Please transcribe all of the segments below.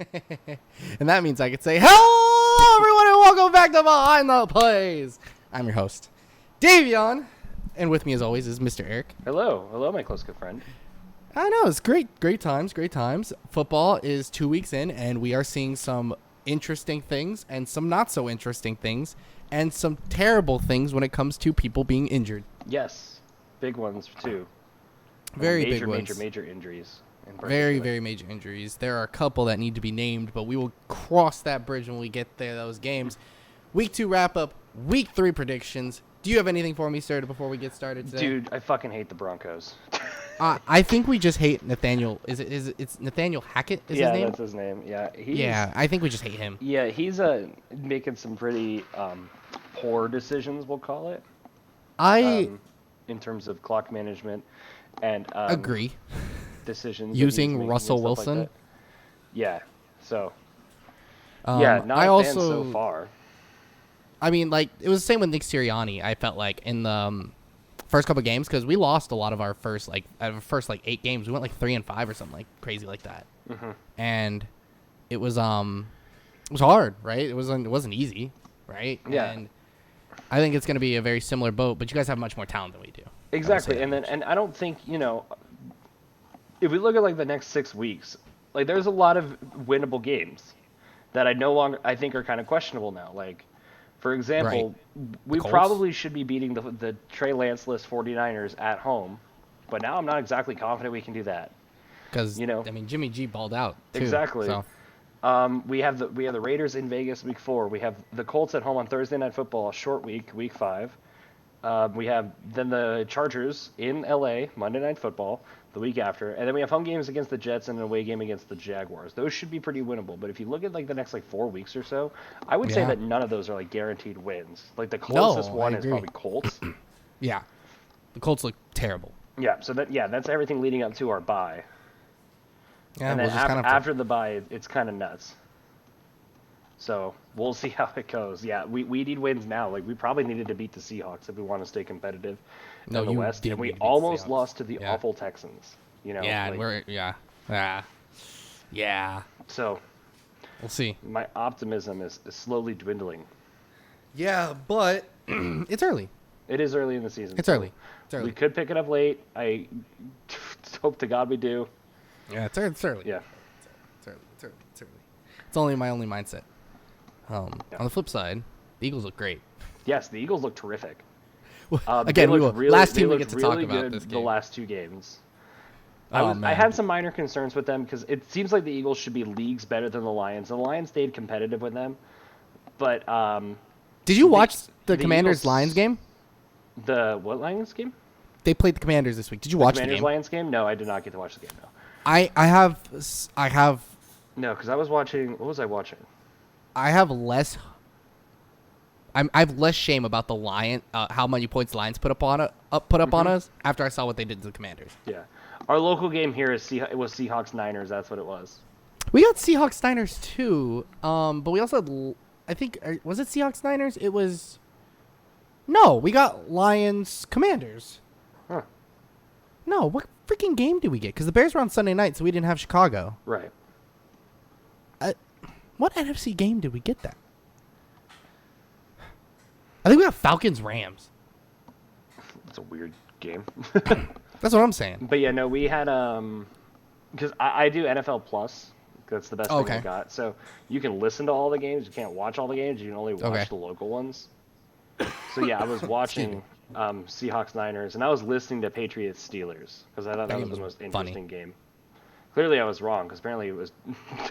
And that means I could say, hello, everyone, and welcome back to Behind the Plays. I'm your host, Davion, and with me, as always, is Mr. Eric. Hello, my close good friend. I know, it's great times. Football is 2 weeks in, and we are seeing some interesting things and some not so interesting things and some terrible things when it comes to people being injured. Yes, big ones, too. Very big ones. Major injuries. Very major injuries. There are a couple that need to be named, but we will cross that bridge when we get there, those games. Week 2 wrap-up, Week 3 predictions. Do you have anything for me, sir, before we get started today? Dude, I fucking hate the Broncos. I think we just hate Nathaniel. It's Nathaniel Hackett is his name? Yeah, that's his name. Yeah, I think we just hate him. Yeah, he's making some pretty poor decisions, we'll call it. In terms of clock management and agree. Decisions using Russell Wilson. Like yeah. So. Not a fan so far. I mean, like, it was the same with Nick Sirianni. I felt like in the first couple of games, because we lost a lot of our first 8 games. We went like 3-5 or something like crazy like that. Mm-hmm. And it was hard, right? It wasn't easy, right? Yeah. And I think it's going to be a very similar boat, but you guys have much more talent than we do. Exactly, and I don't think, if we look at like the next 6 weeks, like there's a lot of winnable games that I think are kind of questionable now. Like, for example, we probably should be beating the Trey Lance-less 49ers at home, but now I'm not exactly confident we can do that. Because Jimmy G balled out too, exactly. So. We have the Raiders in Vegas week 4. We have the Colts at home on Thursday Night Football, a short week 5. We have then the Chargers in LA Monday Night Football the week after, and then we have home games against the Jets and an away game against the Jaguars. Those should be pretty winnable. But if you look at like the next 4 weeks or so, I would say that none of those are like guaranteed wins. Like the closest one is probably Colts. Yeah, the Colts look terrible. Yeah, so that's everything leading up to our bye. Yeah, and then after the bye, it's kind of nuts. So we'll see how it goes. Yeah, we need wins now. Like we probably needed to beat the Seahawks if we want to stay competitive in the West, and we almost lost to the awful Texans. Yeah. So we'll see. My optimism is slowly dwindling. Yeah, but it's early. It is early in the season. It's early. We could pick it up late. I hope to God we do. Yeah, it's early. Yeah. It's early. It's only my only mindset. On the flip side, the Eagles look great. Yes, the Eagles look terrific. Again, we will. Last team we get to talk about this game. The last 2 games. I had some minor concerns with them because it seems like the Eagles should be leagues better than the Lions. The Lions stayed competitive with them, but did you watch the Commanders-Lions game? The what Lions game? They played the Commanders this week. Did you watch the game? Commanders-Lions game? No, I did not get to watch the game. No. I have. No, because I was watching. What was I watching? I have less shame about the how many points the Lions put up on us after I saw what they did to the Commanders. Yeah, our local game here was Seahawks Niners. That's what it was. We got Seahawks Niners too, but we also had, I think, was it Seahawks Niners? It was. No, we got Lions Commanders. Huh. No, what freaking game did we get? Because the Bears were on Sunday night, so we didn't have Chicago. Right. What NFC game did we get that? I think we got Falcons-Rams. That's a weird game. That's what I'm saying. But yeah, no, we had because I do NFL Plus. That's the best thing I got. So you can listen to all the games. You can't watch all the games. You can only watch the local ones. So yeah, I was watching Seahawks Niners, and I was listening to Patriots Steelers because I thought that was the most interesting game. Clearly, I was wrong because apparently it was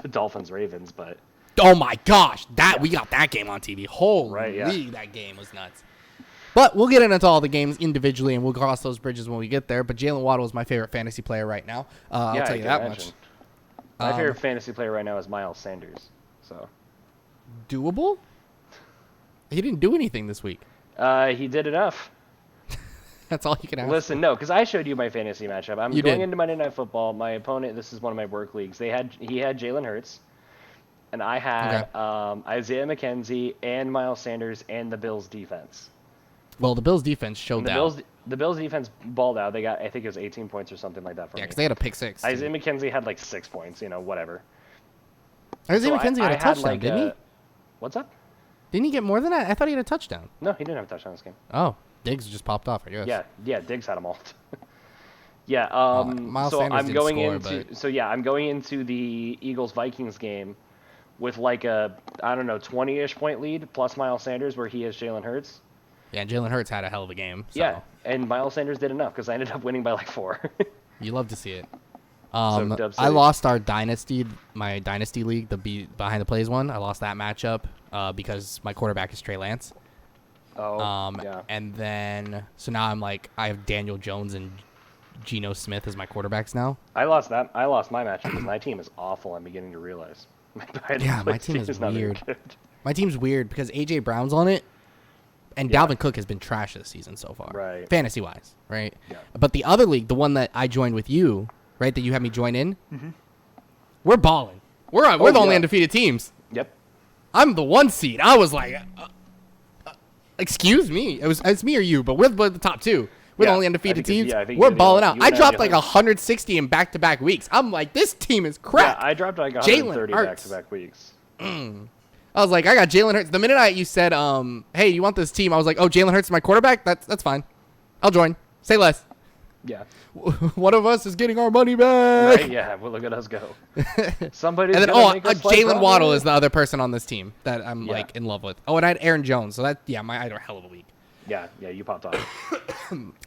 Dolphins Ravens, but. Oh my gosh, we got that game on TV. Holy, that game was nuts. But we'll get into all the games individually, and we'll cross those bridges when we get there. But Jalen Waddle is my favorite fantasy player right now. I'll tell you that much. My favorite fantasy player right now is Miles Sanders. So doable? He didn't do anything this week. He did enough. That's all you can ask. Listen, no, because I showed you my fantasy matchup. I'm going into Monday Night Football. My opponent, this is one of my work leagues. He had Jalen Hurts. And I had Isaiah McKenzie and Miles Sanders and the Bills defense. Well, the Bills defense showed out. The Bills defense balled out. They got, I think it was 18 points or something like that for me. Yeah, because they had a pick 6. Isaiah McKenzie had like 6 points, whatever. Isaiah McKenzie got a touchdown, didn't he? What's up? Didn't he get more than that? I thought he had a touchdown. No, he didn't have a touchdown this game. Oh, Diggs just popped off, I guess. Yeah, Diggs had them all. Yeah, Miles so Sanders I'm didn't going score, into but... so yeah, I'm going into the Eagles-Vikings game with like a, I don't know, 20-ish point lead plus Miles Sanders where he has Jalen Hurts. Yeah, Jalen Hurts had a hell of a game. So. Yeah, and Miles Sanders did enough because I ended up winning by like 4. You love to see it. So I lost my dynasty league, the behind the plays one. I lost that matchup because my quarterback is Trey Lance. Yeah. And then so now I have Daniel Jones and Geno Smith as my quarterbacks now. I lost my matchup because my team is awful. I'm beginning to realize. My team is weird. My team's weird because AJ Brown's on it, and Dalvin Cook has been trash this season so far, right? Fantasy wise, right? Yeah. But the other league, the one that I joined with you, right, that you had me join in, we're balling. We're the only undefeated teams. Yep. I'm the 1 seed. I was like, excuse me, it's me or you, but we're the top 2. We're the only undefeated teams. We're balling out. I dropped like 160 in back-to-back weeks. I'm like, this team is crap. Yeah, I dropped like 130 back-to-back weeks. I was like, I got Jalen Hurts. The minute you said, hey, you want this team? I was like, oh, Jalen Hurts is my quarterback? That's fine. I'll join. Say less. Yeah. One of us is getting our money back. Right, yeah. Well, look at us go. Somebody's and then, make us Jalen Waddle is the other person on this team that I'm like in love with. Oh, and I had Aaron Jones. So I had a hell of a week. Yeah, you popped off.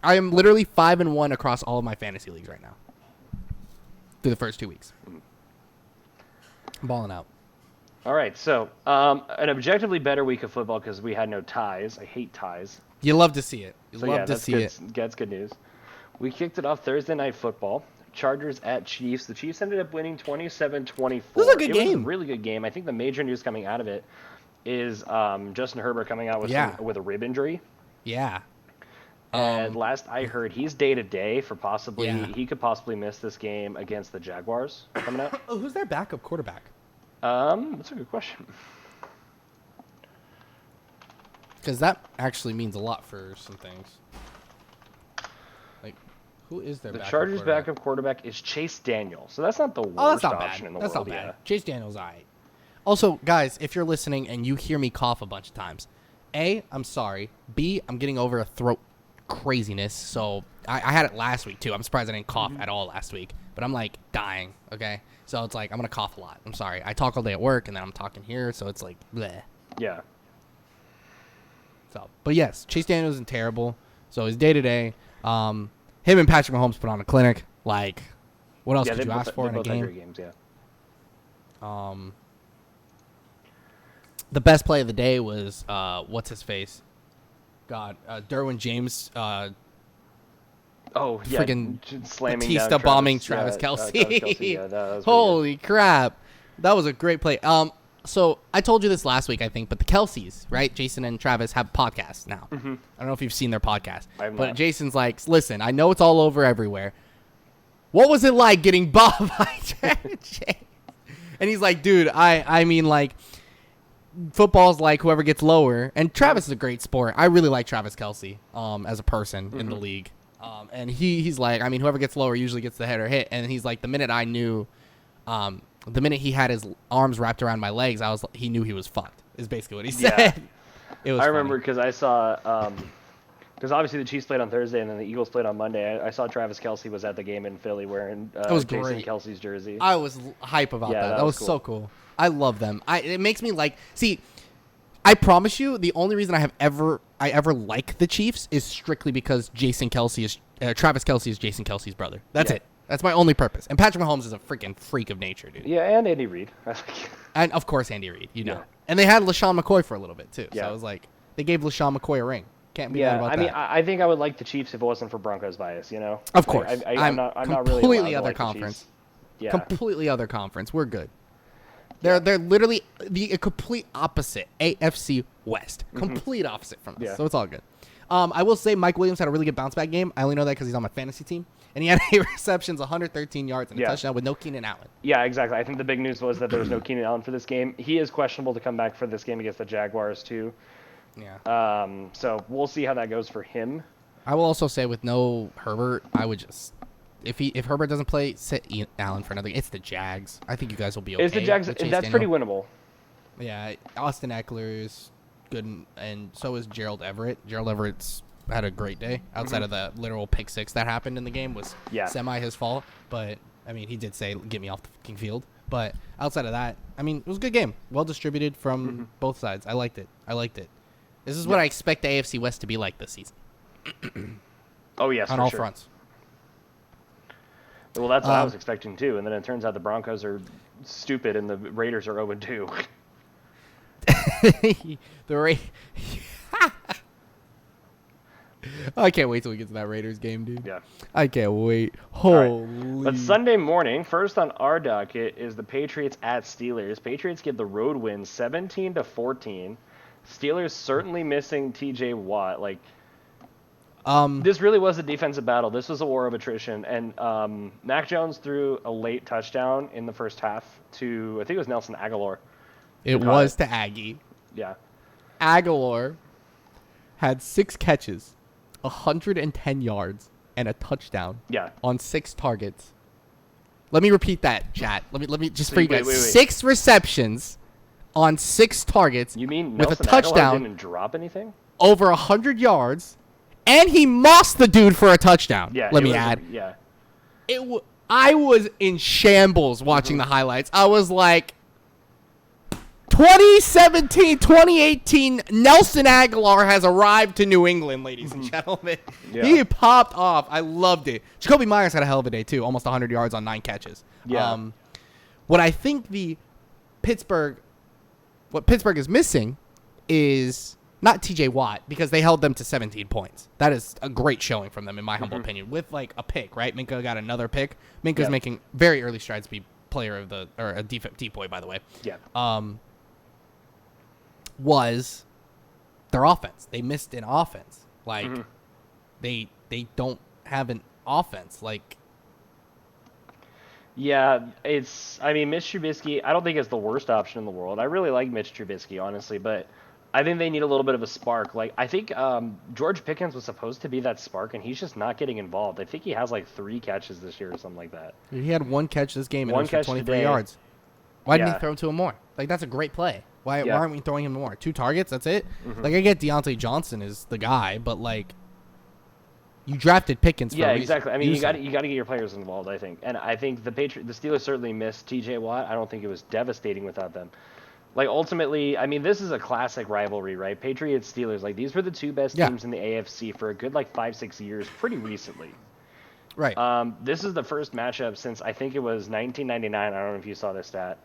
I am literally 5-1 across all of my fantasy leagues right now. Through the first 2 weeks. I'm balling out. All right, so an objectively better week of football because we had no ties. I hate ties. You love to see it. That's good news. We kicked it off Thursday Night Football. Chargers at Chiefs. The Chiefs ended up winning 27-24. This was a good game. It was a really good game. I think the major news coming out of it is Justin Herbert coming out with a rib injury. Yeah. And last I heard, he's day-to-day for he could possibly miss this game against the Jaguars coming up. Oh, who's their backup quarterback? That's a good question. Because that actually means a lot for some things. Like, who is their backup Chargers' quarterback? backup quarterback is Chase Daniel. So that's not the worst option in the world. That's not bad. Chase Daniel's all right. Also, guys, if you're listening and you hear me cough a bunch of times, A, I'm sorry. B, I'm getting over a throat craziness. So I had it last week, too. I'm surprised I didn't cough at all last week. But I'm, like, dying, okay? So it's like I'm going to cough a lot. I'm sorry. I talk all day at work, and then I'm talking here, so it's like, bleh. Yeah. So, but, yes, Chase Daniels isn't terrible. So his day-to-day, him and Patrick Mahomes put on a clinic. Like, what else could you ask for in a game? Great games, yeah. The best play of the day was what's his face? God, Derwin James. Freaking slamming Batista down bombing Travis Kelce. That was Holy crap, that was a great play. So I told you this last week, I think, but the Kelce's, right? Jason and Travis have podcasts now. I don't know if you've seen their podcast, but Jason's like, listen, I know it's all over everywhere. What was it like getting bombed by Travis James? And he's like, dude, I mean, like, football's like whoever gets lower. And Travis is a great sport. I really like Travis Kelce as a person in the league. And he's like, I mean, whoever gets lower usually gets the header hit. And he's like, the minute I knew, the minute he had his arms wrapped around my legs, he knew he was fucked, is basically what he said. Yeah. It was I remember because I saw, because obviously the Chiefs played on Thursday and then the Eagles played on Monday. I saw Travis Kelce was at the game in Philly wearing Jason Kelce's jersey. I was hype about that. That was cool. So cool. I love them. It makes me like, see, I promise you, the only reason I ever like the Chiefs is strictly because Travis Kelce is Jason Kelce's brother. That's it. That's my only purpose. And Patrick Mahomes is a freaking freak of nature, dude. Yeah, and Andy Reid. And of course, Andy Reid. You know. Yeah. And they had LaShawn McCoy for a little bit too. Yeah. So it was like they gave LaShawn McCoy a ring. Can't be mad about that. I mean, I think I would like the Chiefs if it wasn't for Broncos bias. You know. Of course. I'm not really completely allowed other to like conference. Yeah. Completely other conference. We're good. They're literally the complete opposite. AFC West. Complete opposite from us. Yeah. So it's all good. I will say Mike Williams had a really good bounce back game. I only know that because he's on my fantasy team. And he had 8 receptions, 113 yards, and a touchdown with no Keenan Allen. Yeah, exactly. I think the big news was that there was no Keenan Allen for this game. He is questionable to come back for this game against the Jaguars, too. Yeah. So we'll see how that goes for him. I will also say with no Herbert, I would just if Herbert doesn't play, sit Allen for another. It's the Jags. I think you guys will be okay. It's the Jags. That's Daniel. pretty winnable. Yeah, Austin Eckler is good, and so is Gerald Everett. Gerald Everett's had a great day. Outside of the literal pick six that happened in the game was semi his fault, but I mean he did say get me off the fucking field. But outside of that, I mean it was a good game, well distributed from both sides. I liked it. This is what I expect the AFC West to be like this season. Oh yes, on all fronts. Well, that's what I was expecting too, and then it turns out the Broncos are stupid and the Raiders are 0-2. I can't wait till we get to that Raiders game, dude. Yeah. I can't wait. Holy. Right. But Sunday morning, first on our docket is the Patriots at Steelers. Patriots get the road win 17-14. Steelers certainly missing TJ Watt. Like, this really was a defensive battle. This was a war of attrition. And Mac Jones threw a late touchdown in the first half to, I think it was Nelson Aguilar. It was to Aggie. Yeah. Aguilar had 6 catches, 110 yards, and a touchdown. Yeah. On 6 targets. Let me repeat that, chat. Let me just for you guys. Wait. 6 receptions on 6 targets. You mean with Nelson a touchdown? Aguilar didn't drop anything? Over 100 yards, and he mossed the dude for a touchdown. Yeah. Let me add. Yeah. I was in shambles watching the highlights. I was like, 2017, 2018, Nelson Aguilar has arrived to New England, ladies and gentlemen. Yeah. He popped off. I loved it. Jacoby Myers had a hell of a day, too. Almost 100 yards on 9 catches. Yeah. What I think Pittsburgh is missing is not TJ Watt, because they held them to 17 points. That is a great showing from them, in my humble opinion, with like a pick, right? Minka got another pick. Minka's making very early strides to be player of the, or a depoy, by the way. Yeah. Was their offense. They missed an offense. Like, they don't have an offense. Like, yeah, I mean, Mitch Trubisky, I don't think is the worst option in the world. I really like Mitch Trubisky, honestly, but I think they need a little bit of a spark. Like, I think George Pickens was supposed to be that spark, and he's just not getting involved. I think he has like 3 catches this year or something like that. He had 1 catch this game, and one it was for catch 23 today. yards. Why didn't he throw to him more? Like, that's a great play. Why aren't we throwing him more? 2 targets, that's it? Like, I get Deontay Johnson is the guy, but, like, you drafted Pickens for a reason. Exactly. I mean, you got to get your players involved, I think. And I think the Steelers certainly missed TJ Watt. I don't think it was devastating without them. Like, ultimately, I mean, this is a classic rivalry, right? Patriots-Steelers. Like, these were the 2 best teams in the AFC for a good, like, 5-6 years pretty recently. Right. This is the first matchup since, I think it was 1999. I don't know if you saw this stat.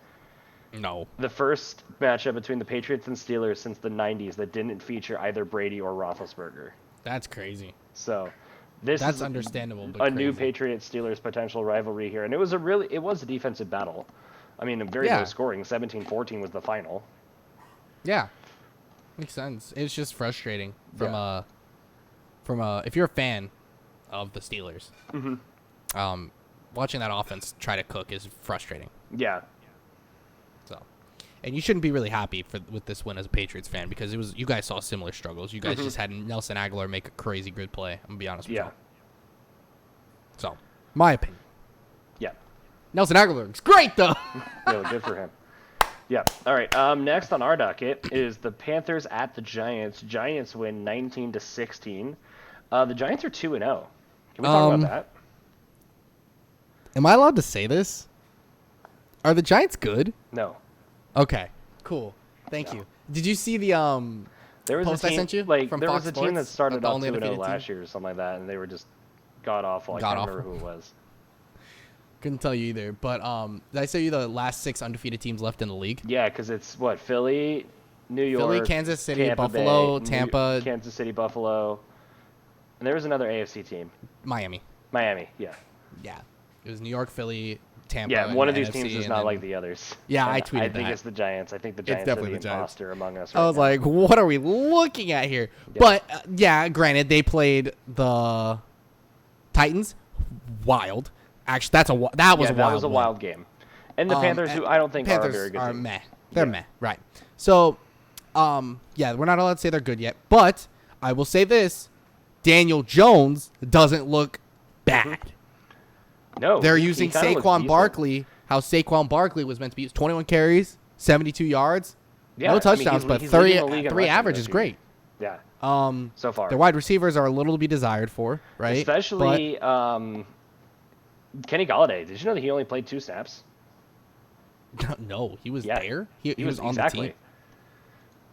No. The first matchup between the Patriots and Steelers since the 90s that didn't feature either Brady or Roethlisberger. That's crazy. So, that's understandable. But crazy. New Patriots-Steelers potential rivalry here, and it was a defensive battle. I mean, a very low scoring. 17-14 was the final. Yeah, makes sense. It's just frustrating from if you're a fan of the Steelers, watching that offense try to cook is frustrating. Yeah. And you shouldn't be really happy with this win as a Patriots fan, because you guys saw similar struggles. You guys just had Nelson Aguilar make a crazy good play. I'm gonna be honest with you. So, my opinion. Yeah. Nelson Aguilar is great though. No, good for him. Yeah. All right. Next on our docket is the Panthers at the Giants. Giants win 19-16. The Giants are 2-0. Can we talk about that? Am I allowed to say this? Are the Giants good? No. Okay, cool. Thank you. Did you see the there was post a team, I sent you? Like, from there Fox was a Sports, team that started off 2-0 last team? year or something like that, and they were just god-awful. I can't remember who it was. Couldn't tell you either. But did I say you the last 6 undefeated teams left in the league? Yeah, because it's, what, Philly, New York, Philly, Kansas City, Tampa Buffalo, Bay, Tampa. Kansas City, Buffalo. And there was another AFC team. Miami, yeah. Yeah. It was New York, Philly, Tampa. Yeah, one of these NFC, teams is not like the others. Yeah, and I tweeted that. I think it's the Giants. I think the Giants are the imposter among us I was now. like, what are we looking at here? Yeah. But, granted, they played the Titans. Wild. Actually, that was a wild game. And the Panthers, who I don't think are a very good team. Meh. They're meh, right. So, we're not allowed to say they're good yet. But I will say this. Daniel Jones doesn't look bad. No, they're he using kinda looks Saquon decent. Barkley. How Saquon Barkley was meant to be used. 21 carries, 72 yards, Yeah, no touchdowns, but he's 30 leading the league in three rushing average this is year. great. Yeah, So far. their wide receivers are a little to be desired for, right? Especially Kenny Golladay. Did you know that he only played 2 snaps? No, he was Yeah, there. He was on exactly. the team.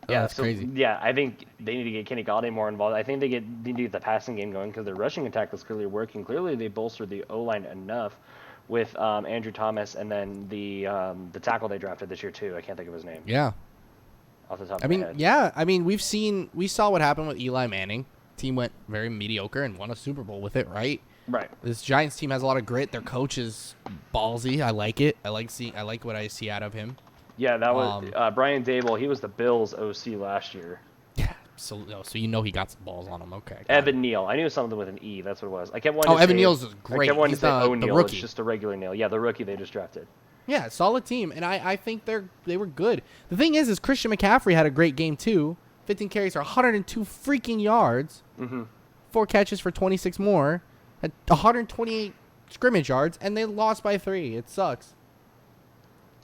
Yeah, that's crazy. Yeah, I think they need to get Kenny Golladay more involved. I think they need to get the passing game going because their rushing attack was clearly working. Clearly, they bolstered the O-line enough with Andrew Thomas and then the tackle they drafted this year too. I can't think of his name. Yeah. Off the top I of mean, my head. yeah. I mean, we saw what happened with Eli Manning. Team went very mediocre and won a Super Bowl with it, right? Right. This Giants team has a lot of grit. Their coach is ballsy. I like it. I like what I see out of him. Yeah, that was Brian Dable. He was the Bills OC last year. Yeah, so you know he got some balls on him. Okay. Evan Neal. I knew something with an E. That's what it was. I kept wanting to Evan say, Neal's is great. I kept wanting He's to say the O'Neal. rookie. It's just a regular Neal. Yeah, the rookie they just drafted. Yeah, solid team, and I think they were good. The thing is Christian McCaffrey had a great game too. 15 carries for 102 freaking yards. Mm-hmm. 4 catches for 26 more. Had 128 scrimmage yards, and they lost by 3. It sucks.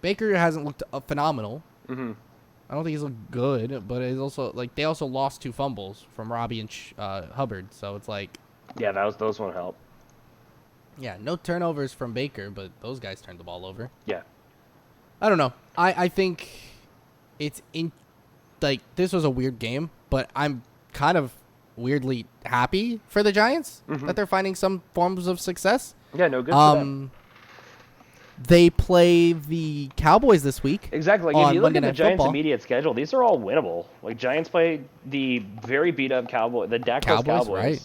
Baker hasn't looked phenomenal. Mm-hmm. I don't think he's looked good, but it's also like they also lost 2 fumbles from Robbie and Hubbard, so it's like, Yeah, those won't help. yeah, no turnovers from Baker, but those guys turned the ball over. Yeah. I don't know. I think it's this was a weird game, but I'm kind of weirdly happy for the Giants that they're finding some forms of success. Yeah, no, good for them. They play the Cowboys this week. Exactly. Like, if you look Monday at the Night Giants' Football. immediate schedule, these are all winnable. Like, Giants play the very beat-up Cowboys, Cowboys, right?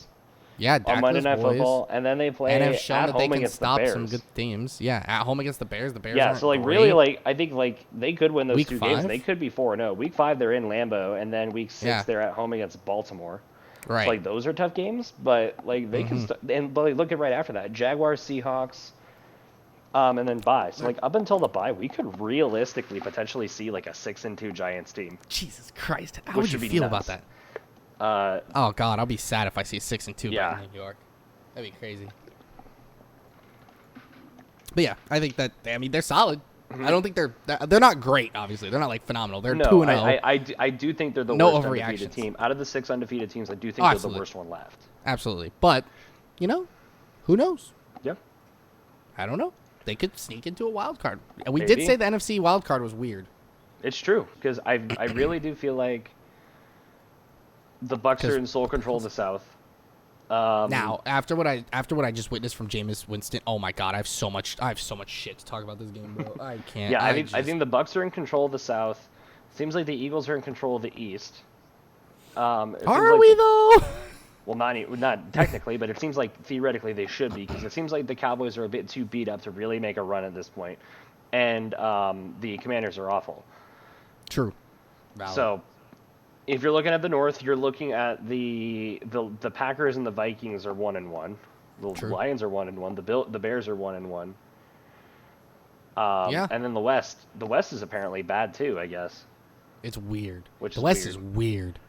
Yeah, on Monday Night boys. Football, and then they play And have shown at that they home can against the stop Bears. some good teams. Yeah, at home against the Bears. The Bears Yeah, aren't so like great. really, like I think like they could win those Week 2 games. 5? They could be 4-0. Week 5 they're in Lambeau, and then Week 6 they're at home against Baltimore. Right. So, like those are tough games, but like they can. But like, look at right after that, Jaguars, Seahawks, and then bye. So like up until the bye, we could realistically potentially see like a 6-2 Giants team. Jesus Christ, how Which would you would be feel nuts. about that? Oh God, I'll be sad if I see 6-2 Yeah. by New York. That'd be crazy. But yeah, I think that they're solid. I don't think they're not great. Obviously, they're not like phenomenal. They're 2-0. I do think they're the No worst undefeated overreactions. team out of the 6 undefeated teams. I do think they're the Absolutely. worst one left. Absolutely, but who knows? Yep. I don't know. They could sneak into a wild card. And we Maybe. did say the NFC wild card was weird. It's true because I really do feel like the Bucks are in sole control of the South. Now, after what I just witnessed from Jameis Winston, oh my God, I have so much shit to talk about this game, bro. I can't. Yeah, I think the Bucks are in control of the South. Seems like the Eagles are in control of the East. Are we though? Well, not technically, but it seems like theoretically they should be because it seems like the Cowboys are a bit too beat up to really make a run at this point, and the Commanders are awful. True. Valid. So, if you're looking at the North, you're looking at the Packers and the Vikings are 1-1. The True. Lions are 1-1. The Bears are 1-1. Yeah. And then the West is apparently bad too, I guess. It's weird. Which the is West weird. is weird.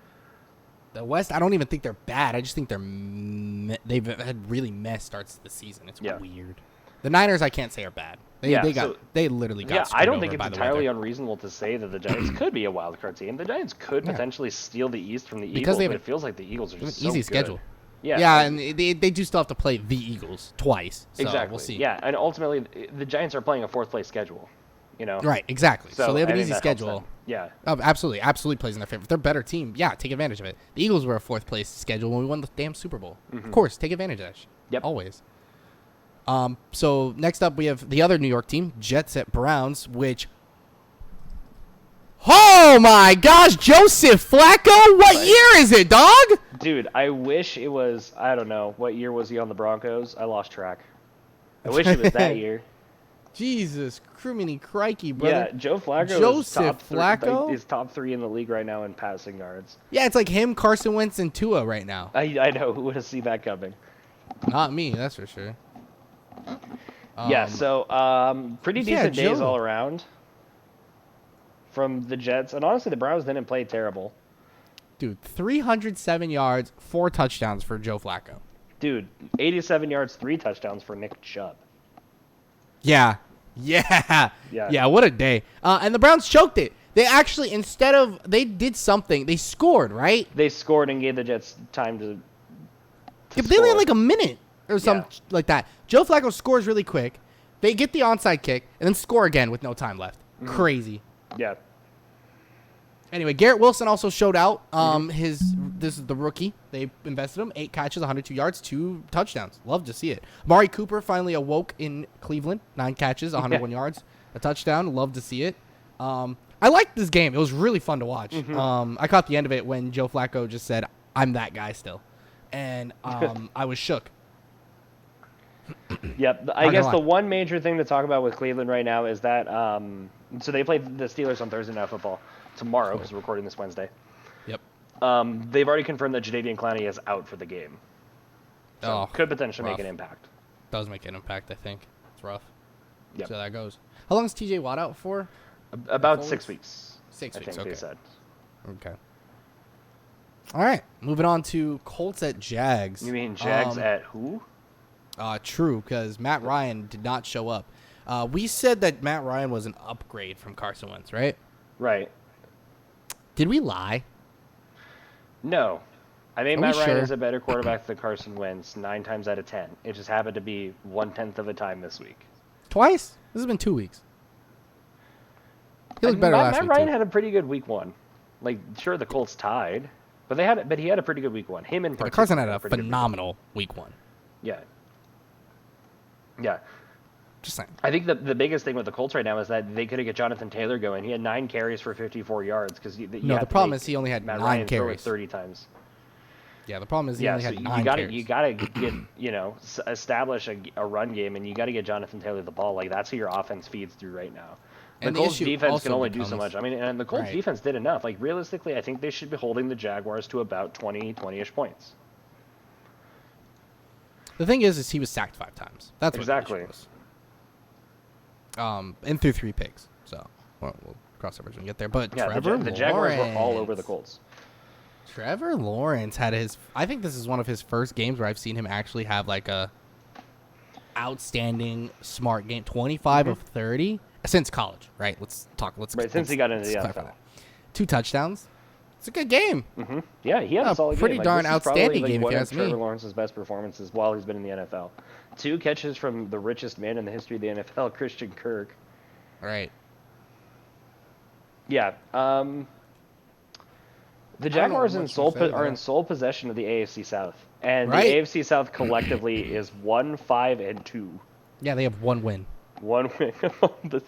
The West, I don't even think they're bad. I just think they've had really mess starts to the season. It's weird. The Niners, I can't say are bad. They literally got. Yeah, screwed I don't over think it's by the entirely weather. unreasonable to say that the Giants could be a wild card team. The Giants could potentially steal the East from the Because Eagles, they but have it feels like the Eagles are an just easy so good. schedule. Yeah, Yeah, and they do still have to play the Eagles twice. So exactly. We'll see. Yeah, and ultimately the Giants are playing a 4th place schedule. You know. Right. Exactly. So they have I an think easy that helps schedule. them. Yeah. Oh, absolutely plays in their favor. If they're a better team, yeah, take advantage of it. The Eagles were a 4th place schedule when we won the damn Super Bowl. Of course, take advantage of that shit. Yep. Always. So next up we have the other New York team, Jets at Browns, which oh my gosh, Joseph Flacco, what year is it, dog? Dude, I wish it was, I don't know, what year was he on the Broncos? I lost track. I wish it was that year. Jesus, criminy crikey, brother. Yeah, Joe Flacco Joseph Flacco? is top 3 in the league right now in passing yards. Yeah, it's like him, Carson Wentz, and Tua right now. I know, who would have seen that coming? Not me, that's for sure. Yeah, so pretty decent days Joe. all around from the Jets. And honestly, the Browns didn't play terrible. Dude, 307 yards, 4 touchdowns for Joe Flacco. Dude, 87 yards, 3 touchdowns for Nick Chubb. Yeah. What a day. And the Browns choked it. They actually, they did something. They scored, right? They scored and gave the Jets time to Yeah, but they only had like a minute or something like that. Joe Flacco scores really quick. They get the onside kick and then score again with no time left. Crazy. Yeah. Anyway, Garrett Wilson also showed out. This is the rookie. They invested him 8 catches, 102 yards, 2 touchdowns. Love to see it. Amari Cooper finally awoke in Cleveland. 9 catches, 101 yards, a touchdown. Love to see it. I liked this game. It was really fun to watch. I caught the end of it when Joe Flacco just said, "I'm that guy still," and I was shook. Yep. I guess the one major thing to talk about with Cleveland right now is that so they play the Steelers on Thursday Night Football tomorrow because we're recording this Wednesday. Yep. They've already confirmed that Jadeveon Clowney is out for the game. So could potentially make an impact. Does make an impact, I think. It's rough. Yep. So that goes. How long is TJ Watt out for? About 6 weeks. 6 weeks, I think they said. Okay. All right. Moving on to Colts at Jags. You mean Jags at who? True, because Matt Ryan did not show up. We said that Matt Ryan was an upgrade from Carson Wentz, right? Right. Did we lie? No. I think Matt Ryan is a better quarterback than Carson Wentz 9 times out of 10. It just happened to be 1/10 of a time this week. Twice? This has been 2 weeks. He looked better last week. Matt Ryan had a pretty good week 1. Like, sure, the Colts tied, but he had a pretty good week 1. Him in particular. Carson had a phenomenal week 1. Yeah. Yeah. Just saying. I think the biggest thing with the Colts right now is that they could have get Jonathan Taylor going. He had 9 carries for 54 yards because the problem is he only had 9 carries. 30 times. Yeah, the problem is he only had 9 carries. You gotta get establish a run game, and you gotta get Jonathan Taylor the ball. Like that's who your offense feeds through right now. The Colts defense can only do so much. I mean, and the Colts defense did enough. Like realistically, I think they should be holding the Jaguars to about 20-ish points. The thing is he was sacked 5 times. That's what exactly. And threw 3 picks. So we'll cross that bridge when we get there. But yeah, Trevor the Jaguars were all over the Colts. Trevor Lawrence had I think this is one of his first games where I've seen him actually have like a outstanding smart game. 25 of 30 since college, right? Since he got into the NFL. 2 touchdowns. It's a good game. Yeah, he had a solid pretty game. darn outstanding game, if you ask me. Trevor Lawrence's best performances while he's been in the NFL. 2 catches from the richest man in the history of the NFL, Christian Kirk. Right. Yeah. The Jaguars are in sole possession of the AFC South, and the AFC South collectively is 1-5-2. Yeah, they have 1 win. 1 win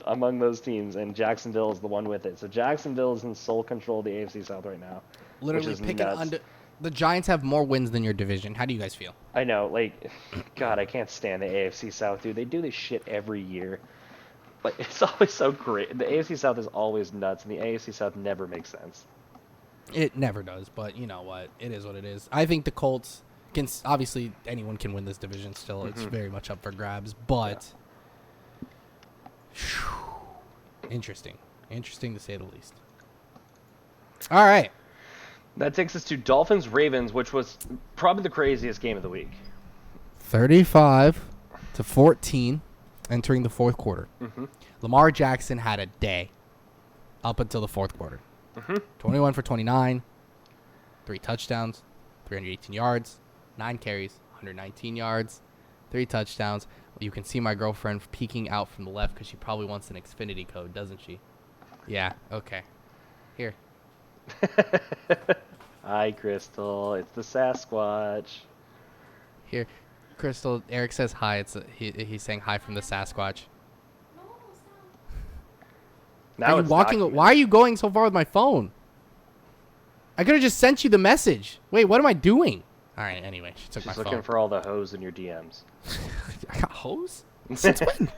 among those teams, and Jacksonville is the one with it. So Jacksonville is in sole control of the AFC South right now. Literally picking under. The Giants have more wins than your division. How do you guys feel? I know, like, God, I can't stand the AFC South, dude. They do this shit every year. Like, it's always so great. The AFC South is always nuts, and the AFC South never makes sense. It never does, but you know what? It is what it is. I think the Colts can obviously anyone can win this division still. It's very much up for grabs, but interesting to say the least. All right. That takes us to Dolphins-Ravens, which was probably the craziest game of the week. 35-14 entering the fourth quarter. Lamar Jackson had a day up until the fourth quarter. 21 for 29, 3 touchdowns, 318 yards, 9 carries, 119 yards, 3 touchdowns. You can see my girlfriend peeking out from the left because she probably wants an Xfinity code, doesn't she? Yeah, okay. Here. Hi, Crystal. It's the Sasquatch. Here. Crystal, Eric says hi. He's saying hi from the Sasquatch. Now why are you going so far with my phone? I could have just sent you the message. Wait, what am I doing? All right, anyway, she took my phone. She's looking for all the hoes in your DMs. I got hoes? Since when?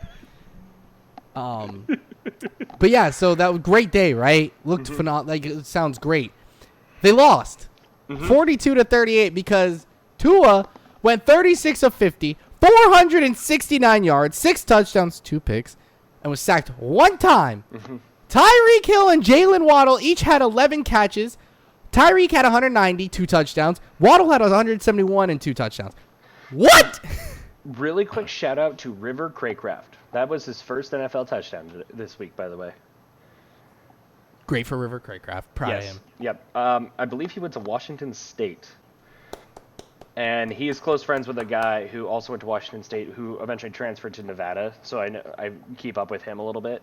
But yeah, so that was a great day, right? Looked phenomenal. Like, it sounds great. They lost 42-38 because Tua went 36 of 50, 469 yards, 6 touchdowns, 2 picks, and was sacked 1 time. Tyreek Hill and Jalen Waddle each had 11 catches. Tyreek had 190, 2 touchdowns. Waddle had 171 and 2 touchdowns. What? Really quick shout out to River Craycraft. That was his first NFL touchdown this week, by the way. Great for River Craycraft. Proud of him. Yep. I believe he went to Washington State. And he is close friends with a guy who also went to Washington State who eventually transferred to Nevada. So I keep up with him a little bit.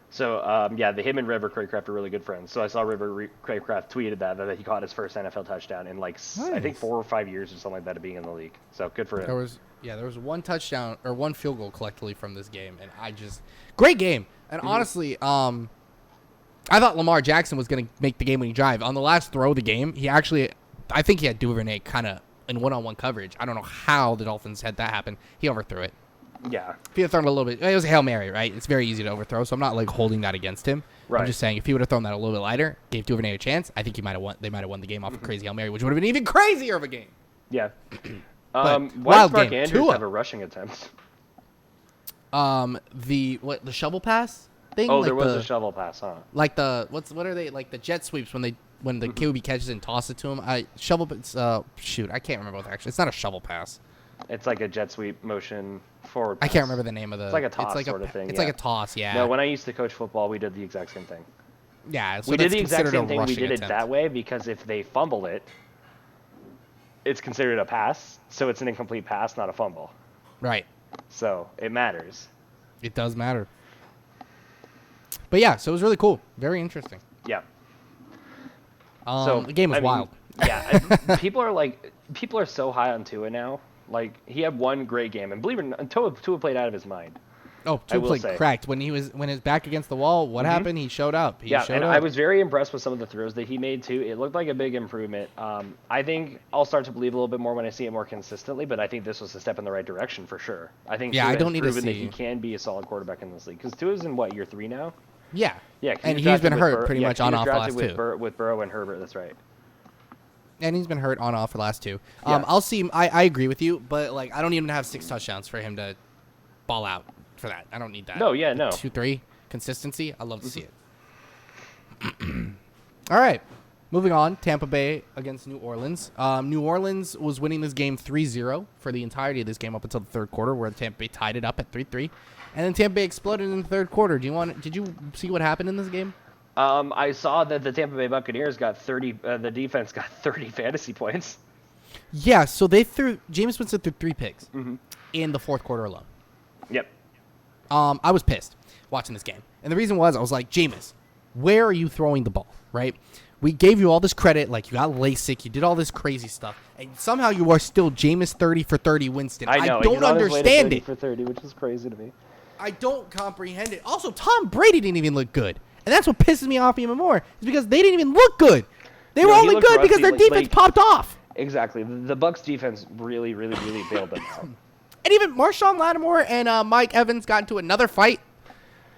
So, him and River Craycraft are really good friends. So I saw River Craycraft tweeted that he caught his first NFL touchdown in nice. I think 4 or 5 years or something like that of being in the league. So good for him. There was one touchdown or one field goal collectively from this game, and great game. And honestly, I thought Lamar Jackson was going to make the game-winning drive. On the last throw of the game, I think he had Duvernay kind of in one-on-one coverage. I don't know how the Dolphins had that happen. He overthrew it. Yeah. If he had thrown it a little bit, it was a Hail Mary, right? It's very easy to overthrow, so I'm not holding that against him. Right. I'm just saying if he would have thrown that a little bit lighter, gave Duvernay a chance, I think they might have won the game off a crazy Hail Mary, which would have been even crazier of a game. Yeah. Why does Mark Andrews have a rushing attempt? The shovel pass thing? Oh, there was a shovel pass, huh? What are they, like the jet sweeps when the QB catches it and tosses it to him? I can't remember what actually. It's not a shovel pass. It's like a jet sweep motion forward pass. I can't remember the name of the... It's like a toss sort of thing. It's like a toss, yeah. No, when I used to coach football, we did the exact same thing. Yeah, so we did the exact same thing. We did it that way because if they fumble it, it's considered a pass, so it's an incomplete pass, not a fumble. Right. So it matters. It does matter. But yeah, so it was really cool. Very interesting. Yeah. So the game was wild. Yeah, people are so high on Tua now. He had one great game, and believe it or not, Tua played out of his mind. Oh, Tua played cracked when his back against the wall. What happened? He showed up. I was very impressed with some of the throws that he made too. It looked like a big improvement. I think I'll start to believe a little bit more when I see it more consistently. But I think this was a step in the right direction for sure. I think Tua has proven that he can be a solid quarterback in this league. Because Tua's in year 3 now? Yeah. Yeah, and he's been hurt pretty much on off last two. With Burrow and Herbert, that's right. And he's been hurt on off for the last 2. I'll see. I agree with you, but I don't even have 6 touchdowns for him to ball out for that. I don't need that. No, yeah, no. 2-3 consistency. I love to see it. All right, moving on. Tampa Bay against New Orleans. New Orleans was winning this game 3-0 for the entirety of this game up until the third quarter, where Tampa Bay tied it up at 3-3, and then Tampa Bay exploded in the third quarter. Did you see what happened in this game? I saw that the Tampa Bay Buccaneers got 30. The defense got 30 fantasy points. Yeah, so Jameis Winston threw 3 picks in the fourth quarter alone. Yep. I was pissed watching this game, and the reason was I was like, Jameis, where are you throwing the ball? Right? We gave you all this credit, you got LASIK, you did all this crazy stuff, and somehow you are still Jameis 30 for 30 Winston. I know. I don't understand it. For 30, which is crazy to me. I don't comprehend it. Also, Tom Brady didn't even look good. And that's what pisses me off even more, is because they didn't even look good. They were only good because their defense popped off. Exactly. The Bucs defense really, really, really bailed them out. And even Marshawn Lattimore and Mike Evans got into another fight.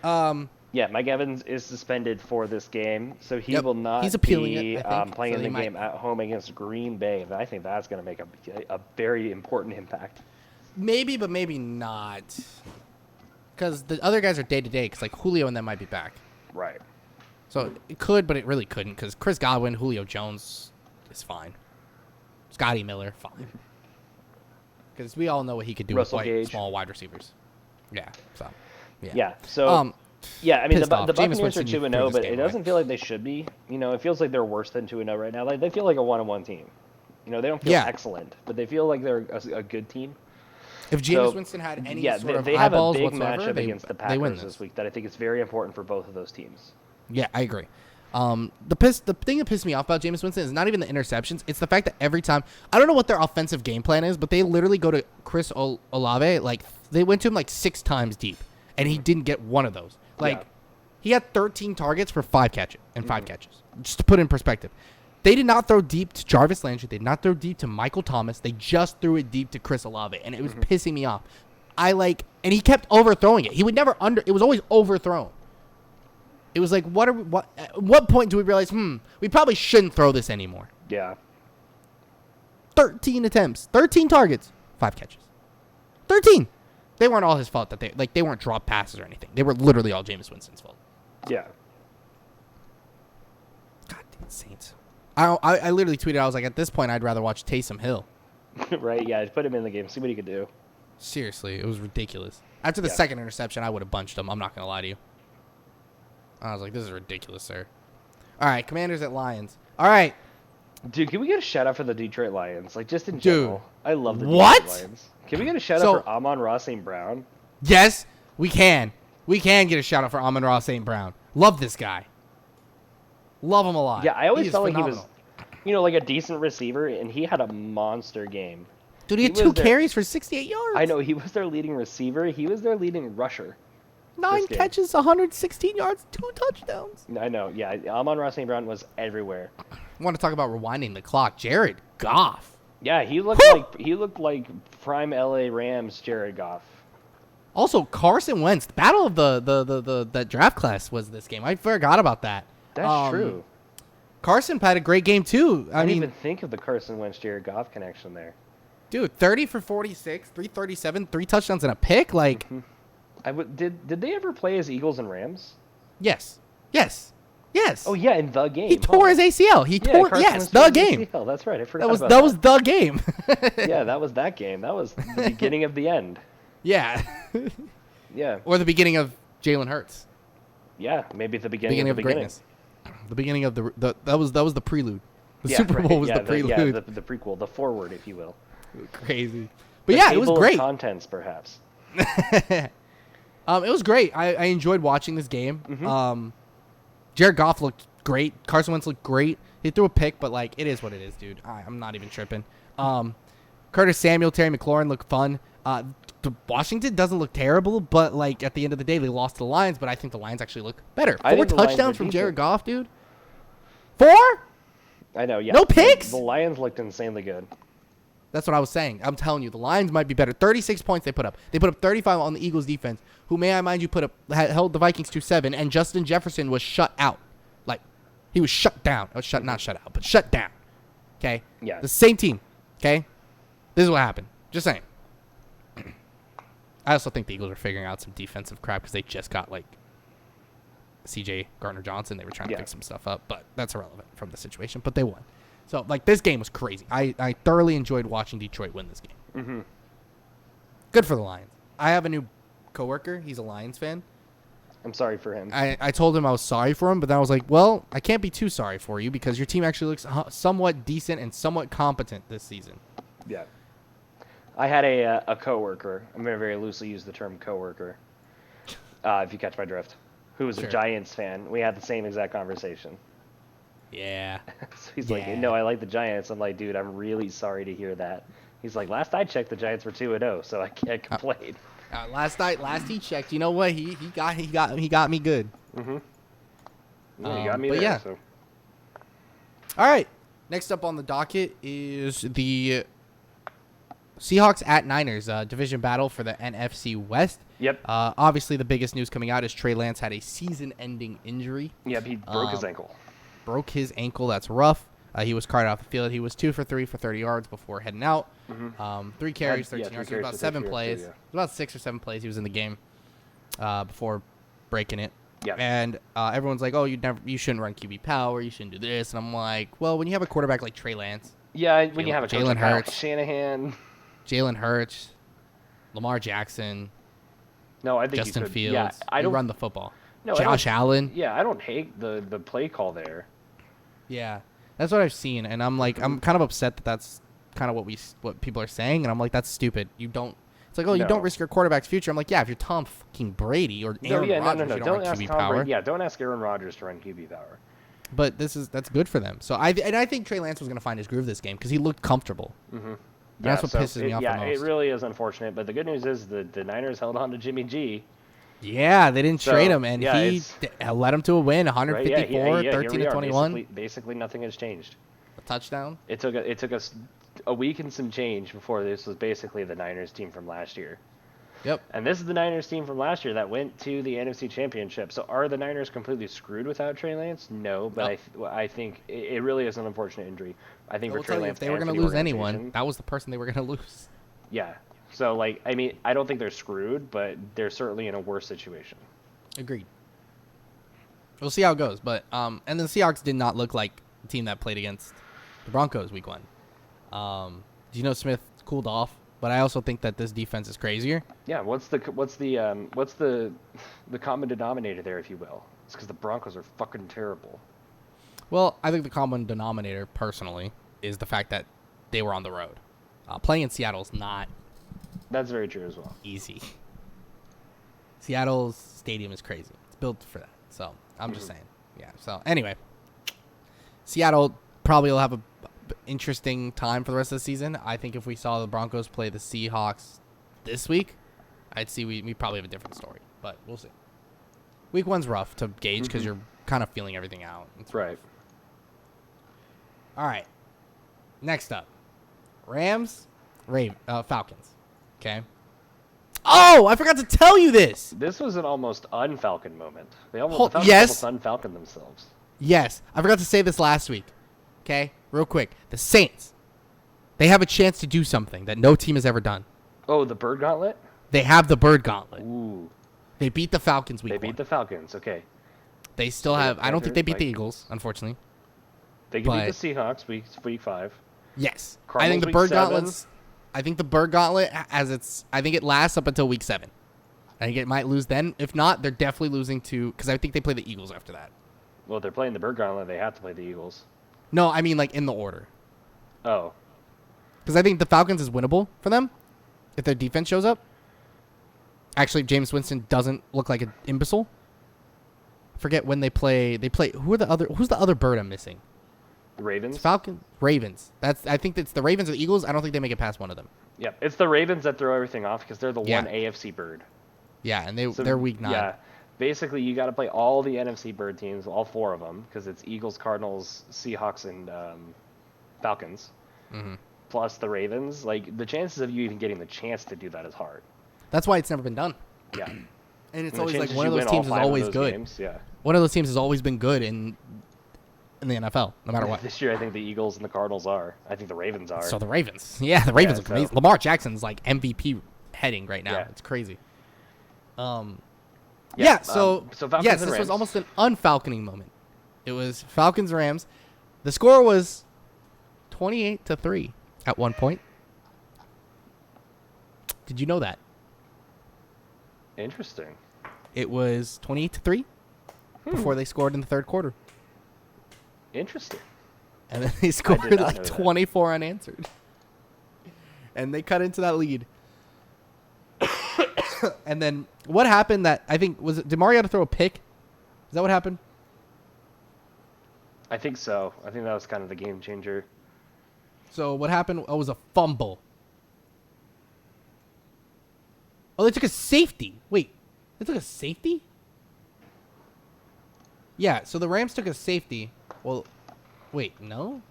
Mike Evans is suspended for this game, so he will not be playing in the game at home against Green Bay. And I think that's going to make a very important impact. Maybe, but maybe not. Because the other guys are day-to-day, because Julio and them might be back. Right. So it could, but it really couldn't, because Chris Godwin, Julio Jones is fine. Scotty Miller, fine. Because we all know what he could do with small wide receivers. Yeah. So. Yeah. So. The Buccaneers are 2-0, but it doesn't feel like they should be. It feels like they're worse than 2-0 right now. They feel like a 1-1 team. They don't feel excellent, but they feel like they're a good team. If Jameis Winston had any sort of they have eyeballs a big whatsoever, matchup against the Packers this week that I think is very important for both of those teams. Yeah, I agree. The thing that pissed me off about Jameis Winston is not even the interceptions. It's the fact that every time, I don't know what their offensive game plan is, but they literally go to Chris Olave. They went to him 6 times deep, and he didn't get one of those. He had 13 targets for 5 catches and 5 catches. Just to put it in perspective. They did not throw deep to Jarvis Landry. They did not throw deep to Michael Thomas. They just threw it deep to Chris Olave, and it was pissing me off. And he kept overthrowing it. He would never it was always overthrown. It was at what point do we realize, we probably shouldn't throw this anymore? Yeah. 13 attempts, 13 targets, 5 catches. 13. They weren't all his fault that they weren't drop passes or anything. They were literally all Jameis Winston's fault. Yeah. God damn Saints. I literally tweeted, I was like, at this point, I'd rather watch Taysom Hill. Right, yeah, put him in the game, see what he could do. Seriously, it was ridiculous. After the second interception, I would have bunched him. I'm not going to lie to you. I was like, this is ridiculous, sir. All right, Commanders at Lions. All right. Dude, can we get a shout out for the Detroit Lions? Like, just in general. I love the what? Detroit Lions. Can we get a shout out for Amon-Ra St. Brown? Yes, we can. We can get a shout out for Amon-Ra St. Brown. Love this guy. Love him a lot. Yeah, I always felt like he was, like a decent receiver, and he had a monster game. Dude, he had 2 carries for 68 yards. I know, he was their leading receiver. He was their leading rusher. 9 catches, 116 yards, 2 touchdowns. I know, yeah. Amon-Ra St. Brown was everywhere. I want to talk about rewinding the clock. Jared Goff. Yeah, he looked like prime LA Rams Jared Goff. Also, Carson Wentz. The battle of the draft class was this game. I forgot about that. That's true. Carson had a great game too. I didn't even think of the Carson Wentz Jared Goff connection there. Dude, 30 for 46, 337, 3 touchdowns and a pick. Like, did they ever play as Eagles and Rams? Yes. Oh yeah, in the game. He tore his ACL. The game. ACL. That's right. I forgot that was the game. Yeah, that was that game. That was the beginning of the end. Yeah. Yeah. Or the beginning of Jalen Hurts. Yeah, maybe the beginning of the greatness. The beginning of that was the prelude. The Super Bowl was the prelude. The prequel, the forward, if you will. Crazy. But yeah, it was great. Of contents, perhaps. It was great. I enjoyed watching this game. Jared Goff looked great. Carson Wentz looked great. He threw a pick, but like, it is what it is, dude. I'm not even tripping. Curtis Samuel, Terry McLaurin look fun. Washington doesn't look terrible, but like at the end of the day, they lost to the Lions. But I think the Lions actually look better. 4 touchdowns from Jared Goff, dude. 4? I know. Yeah. No picks. The Lions looked insanely good. That's what I was saying. I'm telling you, the Lions might be better. 36 points they put up. They put up 35 on the Eagles defense, who, may I mind you, held the Vikings to 7, and Justin Jefferson was shut out. Like, he was shut down. Not shut out, but shut down. Okay? Yeah. The same team. Okay? This is what happened. Just saying. I also think the Eagles are figuring out some defensive crap because they just got, like, C.J. Gardner-Johnson. They were trying to fix some stuff up, but that's irrelevant from the situation. But they won. So, like, this game was crazy. I thoroughly enjoyed watching Detroit win this game. Good for the Lions. I have a new coworker. He's a Lions fan. I'm sorry for him. I told him I was sorry for him, but then I was like, well, I can't be too sorry for you because your team actually looks somewhat decent and somewhat competent this season. Yeah. I had a coworker. I'm going to very loosely use the term coworker, if you catch my drift, who was a Giants fan. We had the same exact conversation. Yeah. So he's like, no, I like the Giants. I'm like, dude, I'm really sorry to hear that. He's like, last I checked, the Giants were 2-0, so I can't complain. Last he checked, you know what? He got me good. Yeah, he got me there. Yeah. So. All right. Next up on the docket is the Seahawks at Niners, division battle for the NFC West. Yep. Obviously, the biggest news coming out is Trey Lance had a season-ending injury. Yep, he broke his ankle. Broke his ankle. That's rough. He was carted off the field. He was 2 for 3 for 30 yards before heading out. 3 carries, 13 yards. It was about 7 plays. It was about 6 or 7 plays he was in the game before breaking it. Yeah. And everyone's like, "Oh, you shouldn't run QB power. You shouldn't do this." And I'm like, "Well, when you have a quarterback like Trey Lance, yeah, when you have a Jalen Hurts, Shanahan, Jalen Hurts, Lamar Jackson, no, I think Justin Fields, yeah, I don't run the football. No, Josh Allen. Yeah, I don't hate the play call there. Yeah, that's what I've seen, and I'm like, I'm kind of upset that that's kind of what people are saying, and I'm like, that's stupid. You don't. It's like, oh, you don't risk your quarterback's future. I'm like, yeah, if you're Tom fucking Brady or Aaron Rodgers, you don't run QB power. Brady. Yeah, don't ask Aaron Rodgers to run QB power. But that's good for them. So I think Trey Lance was going to find his groove this game because he looked comfortable. That's what pisses me off the most. Yeah, it really is unfortunate. But the good news is the Niners held on to Jimmy G. Yeah, they didn't trade him, and he led them to a win, 154, 13-21. Basically, nothing has changed. A touchdown. It took us a week and some change before this was basically the Niners team from last year. Yep. And this is the Niners team from last year that went to the NFC Championship. So are the Niners completely screwed without Trey Lance? No, but I think it really is an unfortunate injury. I think for Trey Lance, if they were going to lose anyone, that was the person they were going to lose. Yeah. So, like, I mean, I don't think they're screwed, but they're certainly in a worse situation. Agreed. We'll see how it goes. But and the Seahawks did not look like the team that played against the Broncos week 1. Geno Smith cooled off but I also think that this defense is crazier. Yeah, what's the common denominator there, if you will? It's because the Broncos are fucking terrible. Well, I think the common denominator, personally, is the fact that they were on the road. Playing in Seattle is not. That's very true as well. Easy. Seattle's stadium is crazy. It's built for that. So I'm just saying. Yeah. So anyway, Seattle probably will have a interesting time for the rest of the season. I think if we saw the Broncos play the Seahawks this week, I'd see we probably have a different story. But we'll see. Week 1's rough to gauge because you're kind of feeling everything out. It's right. All right. Next up, Rams, Falcons. Okay. Oh, I forgot to tell you this. This was an almost un-Falcon moment. The Falcons almost un-Falcon themselves. Yes. I forgot to say this last week. Okay? Real quick. The Saints, they have a chance to do something that no team has ever done. Oh, the Bird Gauntlet? They have the Bird Gauntlet. Ooh. They beat the Falcons week 1. They beat the Falcons, okay. They still have... I don't think they beat the Eagles, unfortunately. They can beat the Seahawks week 5. Yes. Cardinals I think the week Bird 7. Gauntlet's... I think the Bird Gauntlet, I think it lasts up until week 7. I think it might lose then. If not, they're definitely losing to... Because I think they play the Eagles after that. Well, if they're playing the Bird Gauntlet, they have to play the Eagles. No, I mean like in the order. Oh. Because I think the Falcons is winnable for them if their defense shows up. Actually, James Winston doesn't look like an imbecile. I forget when they play. Who's the other bird I'm missing? The Ravens? It's Falcons. Ravens. I think it's the Ravens or the Eagles. I don't think they make it past one of them. Yeah, it's the Ravens that throw everything off because they're the one AFC bird. Yeah, and they're week 9. Yeah. Basically, you got to play all the NFC bird teams, all 4 of them, because it's Eagles, Cardinals, Seahawks, and Falcons. Mm-hmm. Plus the Ravens. Like, the chances of you even getting the chance to do that is hard. That's why it's never been done. Yeah. And it's always like one of those teams is always good. Games, yeah. One of those teams has always been good in the NFL, no matter what. This year, I think the Eagles and the Cardinals are. I think the Ravens are. So the Ravens. Yeah, the Ravens look amazing. Lamar Jackson's like MVP heading right now. Yeah. It's crazy. So Falcons yes, and this Rams. was almost an unfalconing moment. It was Falcons Rams. The score was 28-3 at one point. Did you know that? Interesting. It was 28-3 before they scored in the third quarter. Interesting. And then they scored like 24 unanswered. And they cut into that lead. And then what happened that I think did Mariota throw a pick? Is that what happened? I think so. I think that was kind of the game changer. So what happened? Oh, it was a fumble. Oh, they took a safety. Wait, they took a safety? Yeah, so the Rams took a safety. Well, wait, no?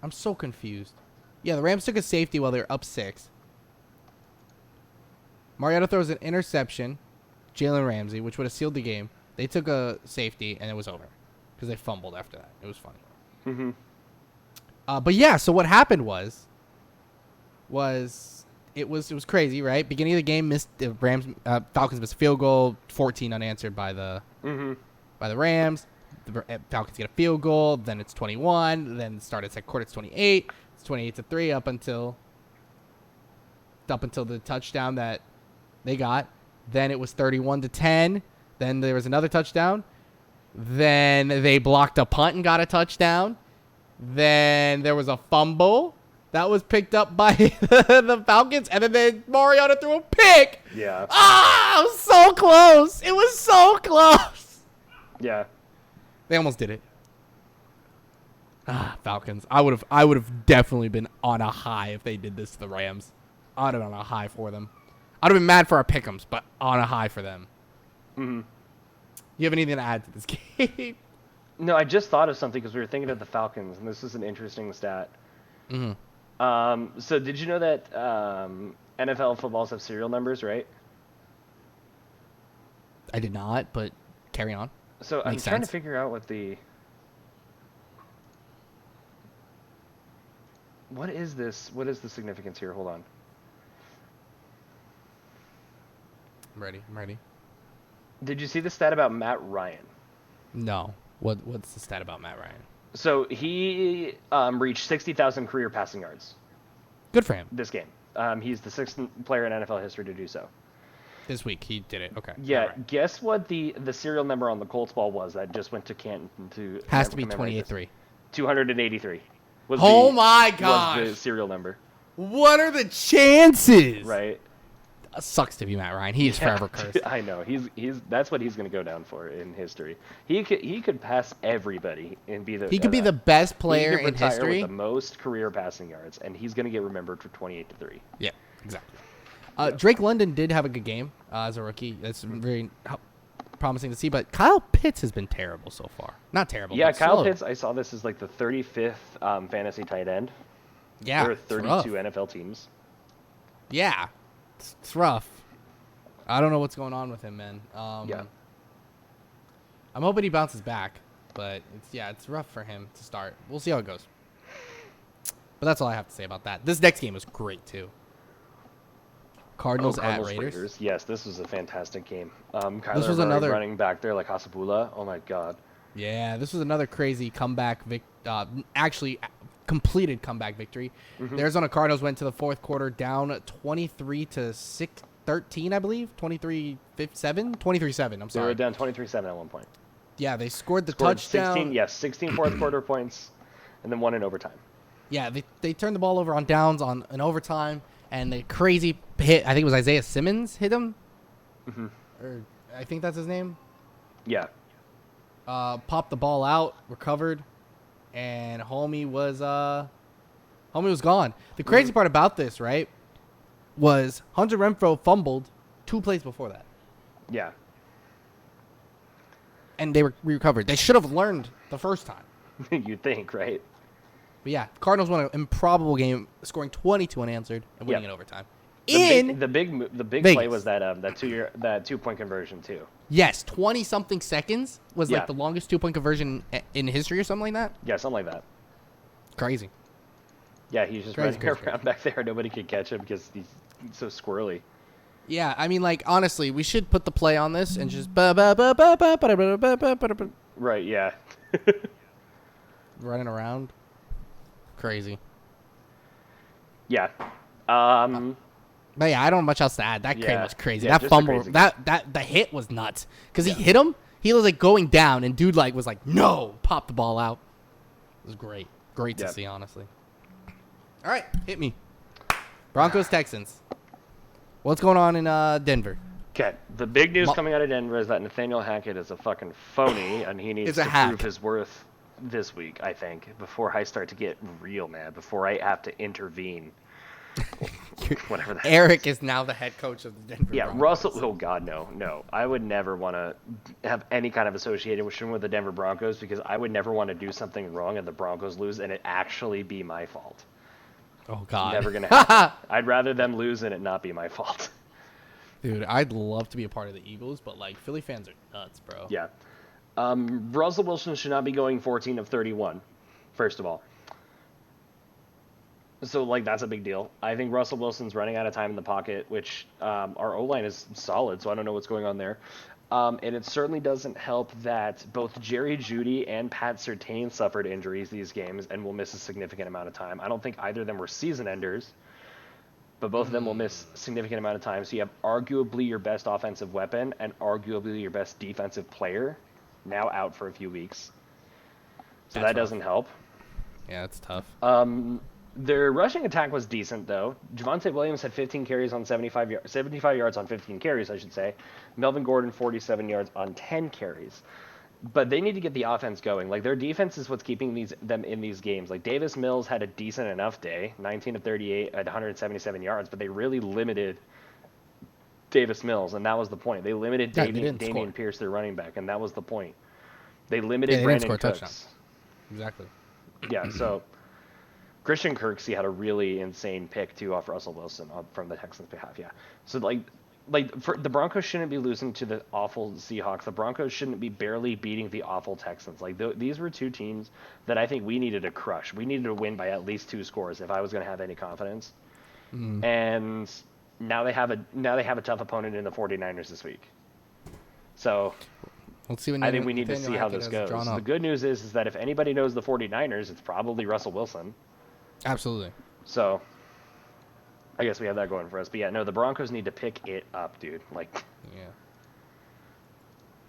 I'm so confused. Yeah, the Rams took a safety while they were up 6. Mariota throws an interception, Jalen Ramsey, which would have sealed the game. They took a safety, and it was over because they fumbled after that. It was funny. Mm-hmm. But yeah, so what happened was it was crazy, right? Beginning of the game, Falcons missed a field goal, 14 unanswered by the Rams. The Falcons get a field goal, then it's 21. Then start at second quarter, it's 28. It's 28-3 up until the touchdown that they got. Then it was 31-10. Then there was another touchdown. Then they blocked a punt and got a touchdown. Then there was a fumble that was picked up by the Falcons, and then Mariota threw a pick. Yeah. Ah, it was so close. It was so close. Yeah. They almost did it. Ah, Falcons. I would have definitely been on a high if they did this to the Rams. I'd have been on a high for them. I'd have been mad for our pick'ems, but on a high for them. Mm-hmm. You have anything to add to this game? No, I just thought of something because we were thinking of the Falcons, and this is an interesting stat. Mm-hmm. So did you know that NFL footballs have serial numbers, right? I did not, but carry on. So I'm trying to figure out what the... What is this? What is the significance here? Hold on. I'm ready. Did you see the stat about Matt Ryan? No. What's the stat about Matt Ryan? So he reached 60,000 career passing yards. Good for him. This game. He's the sixth player in NFL history to do so. This week he did it. Okay. Yeah. Right. Guess what the serial number on the Colts ball was that just went to Canton to has to be 28-3. 283. My gosh. Was the serial number. What are the chances? Right. Sucks to be Matt Ryan. He is forever cursed. I know. He's that's what he's going to go down for in history. He could pass everybody and be the. He could be the best player in history with the most career passing yards, and he's going to get remembered for 28-3. Yeah, exactly. Drake London did have a good game as a rookie. That's very promising to see. But Kyle Pitts has been terrible so far. Not terrible. Yeah, but Kyle slow. Pitts. I saw this as like the 35th fantasy tight end. Yeah, there are 32 NFL teams. Yeah, it's rough. I don't know what's going on with him, man. Yeah. I'm hoping he bounces back, but it's rough for him to start. We'll see how it goes. But that's all I have to say about that. This next game was great too. Cardinals at Raiders. Yes, this was a fantastic game. This was another running back there like Hasabula. Oh my god. Yeah, this was another crazy comeback. Actually, completed comeback victory. The Arizona Cardinals went to the fourth quarter down 23-13, I believe. 23-7. I'm sorry. They were down 23-7 at one point. Yeah, they scored the touchdown. 16 fourth quarter points, and then one in overtime. Yeah, they turned the ball over on downs on an overtime. And the crazy hit, I think it was Isaiah Simmons hit him. Or I think that's his name. Yeah. Popped the ball out, recovered, and homie was gone. The crazy part about this, right, was Hunter Renfrow fumbled 2 plays before that. Yeah. And they recovered. They should have learned the first time. You'd think, right? But yeah, Cardinals won an improbable game, scoring 22 unanswered and winning in overtime. The big Vegas. play was that 2-point conversion too. Yes, 20-something seconds was like the longest 2-point conversion in history or something like that. Yeah, something like that. Crazy. Yeah, he's just running around back there. Nobody could catch him because he's so squirrely. Yeah, I mean, like, honestly, we should put the play on this and just right, yeah. running around. Crazy. Yeah. But yeah, I don't have much else to add. That game was crazy. Yeah, that fumble, the hit was nuts because he hit him. He was like going down, and dude was like, no, pop the ball out. It was great to see, honestly. All right, hit me. Broncos Texans. What's going on in Denver? Okay, the big news coming out of Denver is that Nathaniel Hackett is a fucking phony, and he needs to prove his worth this week, I think, before I start to get real mad, before I have to intervene. Whatever that Eric is now the head coach of the Denver Broncos. Russell, oh God, no. I would never want to have any kind of association with the Denver Broncos because I would never want to do something wrong and the Broncos lose and it actually be my fault. Oh God. Never going to happen. I'd rather them lose and it not be my fault. Dude, I'd love to be a part of the Eagles, but like Philly fans are nuts, bro. Yeah. Russell Wilson should not be going 14 of 31, first of all. So, like, that's a big deal. I think Russell Wilson's running out of time in the pocket, which our O-line is solid, so I don't know what's going on there. And it certainly doesn't help that both Jerry Jeudy and Pat Surtain suffered injuries these games and will miss a significant amount of time. I don't think either of them were season enders, but both of them will miss a significant amount of time. So you have arguably your best offensive weapon and arguably your best defensive player now out for a few weeks. So that doesn't help. Yeah, it's tough. Their rushing attack was decent, though. Javonte Williams had 15 carries on 75 yards on 15 carries, I should say. Melvin Gordon, 47 yards on 10 carries. But they need to get the offense going. Like, their defense is what's keeping them in these games. Like, Davis Mills had a decent enough day, 19 of 38 at 177 yards, but they really limited Davis Mills, and that was the point. They limited Damian Pierce, their running back, and that was the point. They limited Brandon Cooks. Exactly. Yeah, so Christian Kirksey had a really insane pick too off Russell Wilson from the Texans' behalf. Yeah, so the Broncos shouldn't be losing to the awful Seahawks. The Broncos shouldn't be barely beating the awful Texans. Like these were two teams that I think we needed to crush. We needed to win by at least 2 scores if I was going to have any confidence. And now they have a tough opponent in the 49ers this week. So let's see I think we need to see how this goes. The good news is that if anybody knows the 49ers, it's probably Russell Wilson. Absolutely. So I guess we have that going for us. But yeah, no, the Broncos need to pick it up, dude. Like,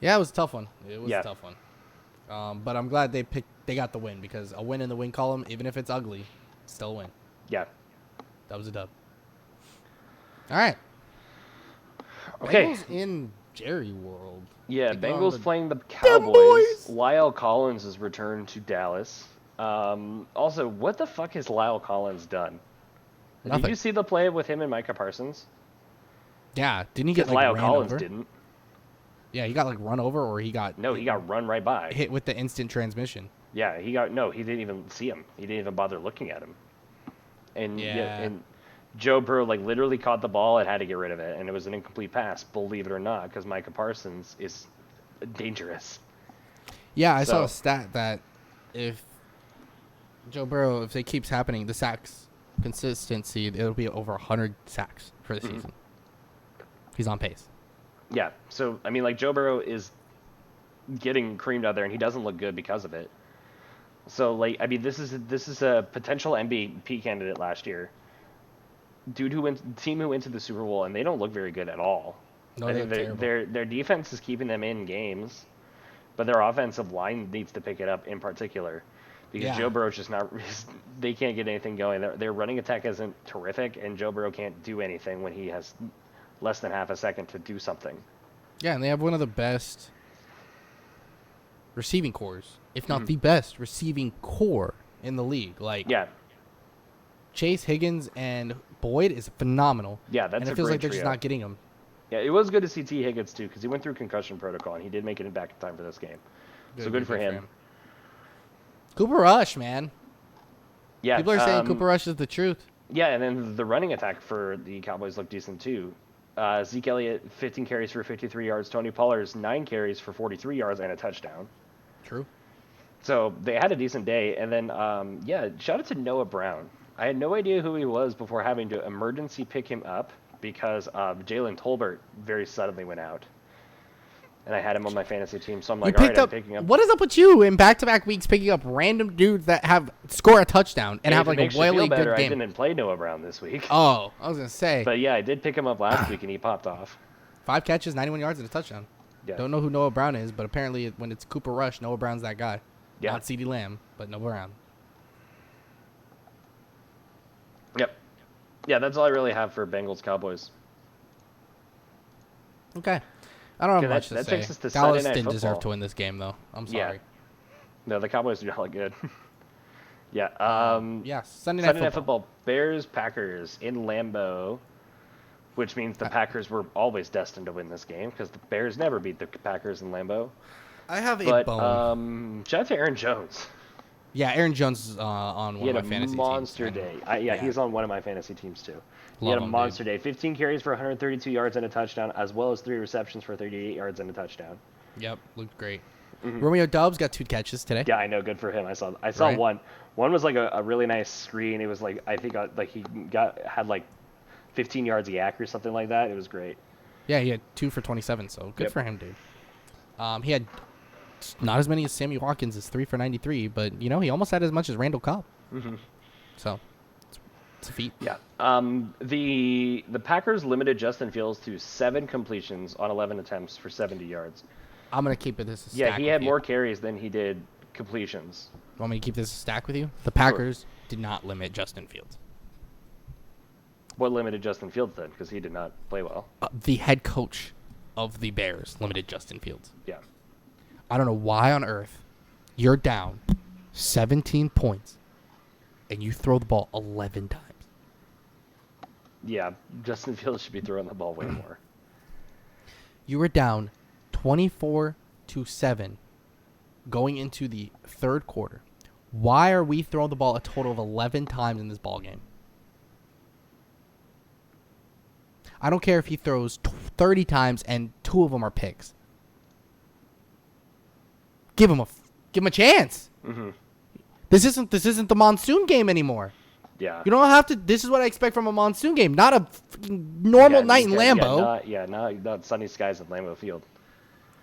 yeah, it was a tough one. It was a tough one. But I'm glad they got the win, because a win in the win column, even if it's ugly, still a win. Yeah. That was a dub. All right. Okay. Bengals in Jerry World. Yeah, Bengals playing the Cowboys. Lyle Collins has returned to Dallas. Also, what the fuck has Lyle Collins done? Nothing. Did you see the play with him and Micah Parsons? Yeah, didn't he get like Lyle ran Collins over? didn't. Yeah, he got like run over, or he got he got run right by. Hit with the instant transmission. Yeah, he didn't even see him. He didn't even bother looking at him. And and Joe Burrow like literally caught the ball and had to get rid of it, and it was an incomplete pass, believe it or not, because Micah Parsons is dangerous. Yeah, I saw a stat that if Joe Burrow, if it keeps happening, the sacks consistency, it'll be over 100 sacks for the season. He's on pace. Yeah, so I mean, like, Joe Burrow is getting creamed out there, and he doesn't look good because of it. So, like, I mean, this is a potential MVP candidate last year. Team who went to the Super Bowl, and they don't look very good at all. No, their defense is keeping them in games, but their offensive line needs to pick it up in particular, because Joe Burrow's just not. They can't get anything going. Their running attack isn't terrific, and Joe Burrow can't do anything when he has less than half a second to do something. Yeah, and they have one of the best receiving cores, if not the best receiving core in the league. Like, Chase, Higgins, and Boyd is phenomenal. Yeah, that's and it feels like they're just not getting him. Yeah, it was good to see T. Higgins too, because he went through concussion protocol and he did make it back in time for this game. So good for him. Cooper Rush, man. Yeah, people are saying Cooper Rush is the truth. Yeah, and then the running attack for the Cowboys looked decent too. Zeke Elliott, 15 carries for 53 yards. Tony Pollard's 9 carries for 43 yards and a touchdown. True. So they had a decent day. And then, shout out to Noah Brown. I had no idea who he was before having to emergency pick him up because Jalen Tolbert very suddenly went out. And I had him on my fantasy team, so I'm like, all right, I'm picking up. What is up with you in back-to-back weeks picking up random dudes that score a touchdown and have like a really good game? I didn't play Noah Brown this week. Oh, I was going to say. But yeah, I did pick him up last week and he popped off. 5 catches, 91 yards, and a touchdown. Yeah. Don't know who Noah Brown is, but apparently when it's Cooper Rush, Noah Brown's that guy. Yeah. Not CeeDee Lamb, but Noah Brown. Yep. Yeah, that's all I really have for Bengals Cowboys. Okay. I don't have much to say. Takes us to Dallas didn't deserve to win this game, though. I'm sorry. Yeah. No, the Cowboys are hella good. Yeah. Sunday Night Football. Bears, Packers in Lambeau, which means the Packers were always destined to win this game because the Bears never beat the Packers in Lambeau. I have a bone. Shout out to Aaron Jones. Yeah, Aaron Jones is on one of my fantasy teams. He had a monster day. He's on one of my fantasy teams too. He had a monster day. 15 carries for 132 yards and a touchdown, as well as 3 receptions for 38 yards and a touchdown. Yep, looked great. Romeo Doubs got 2 catches today. Yeah, I know. Good for him. I saw one. One was like a really nice screen. It was like, I think like he had like 15 yards yak or something like that. It was great. Yeah, he had 2 for 27, so good for him, dude. He had not as many as Sammy Watkins, is 3 for 93, but he almost had as much as Randall Cobb. So it's a feat. Yeah. The Packers limited Justin Fields to 7 completions on 11 attempts for 70 yards. I'm gonna keep it this. Yeah, he had more carries than he did completions. Want me to keep this a stack with you? The Packers did not limit Justin Fields. What limited Justin Fields then? Because he did not play well. The head coach of the Bears limited Justin Fields. Yeah. I don't know why on earth you're down 17 points and you throw the ball 11 times. Yeah, Justin Fields should be throwing the ball way more. You were down 24-7 going into the third quarter. Why are we throwing the ball a total of 11 times in this ball game? I don't care if he throws 30 times and 2 of them are picks. Give him a chance. This isn't the monsoon game anymore. Yeah. You don't have to. This is what I expect from a monsoon game, not a normal night in Lambeau. Not sunny skies at Lambeau Field.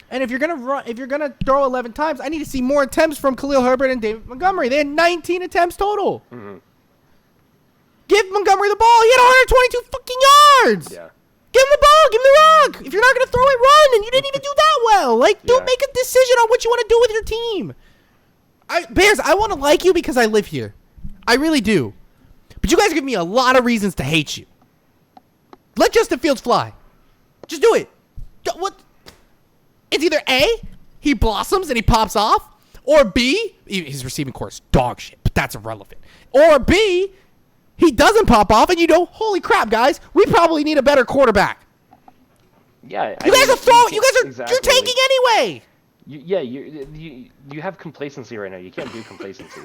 And if you're gonna throw 11 times, I need to see more attempts from Khalil Herbert and David Montgomery. They had 19 attempts total. Give Montgomery the ball. He had 122 fucking yards. Yeah. Give him the ball. Give him the rock. If you're not going to throw it, run. And you didn't even do that well. Like, dude, make a decision on what you want to do with your team. Bears, I want to like you because I live here. I really do. But you guys give me a lot of reasons to hate you. Let Justin Fields fly. Just do it. What? It's either A, he blossoms and he pops off, or B, his receiving core is dog shit, but that's irrelevant. Or B, he doesn't pop off and you know, holy crap, guys, we probably need a better quarterback. Yeah. You guys are throwing. You guys are you're tanking anyway. You have complacency right now. You can't do complacency.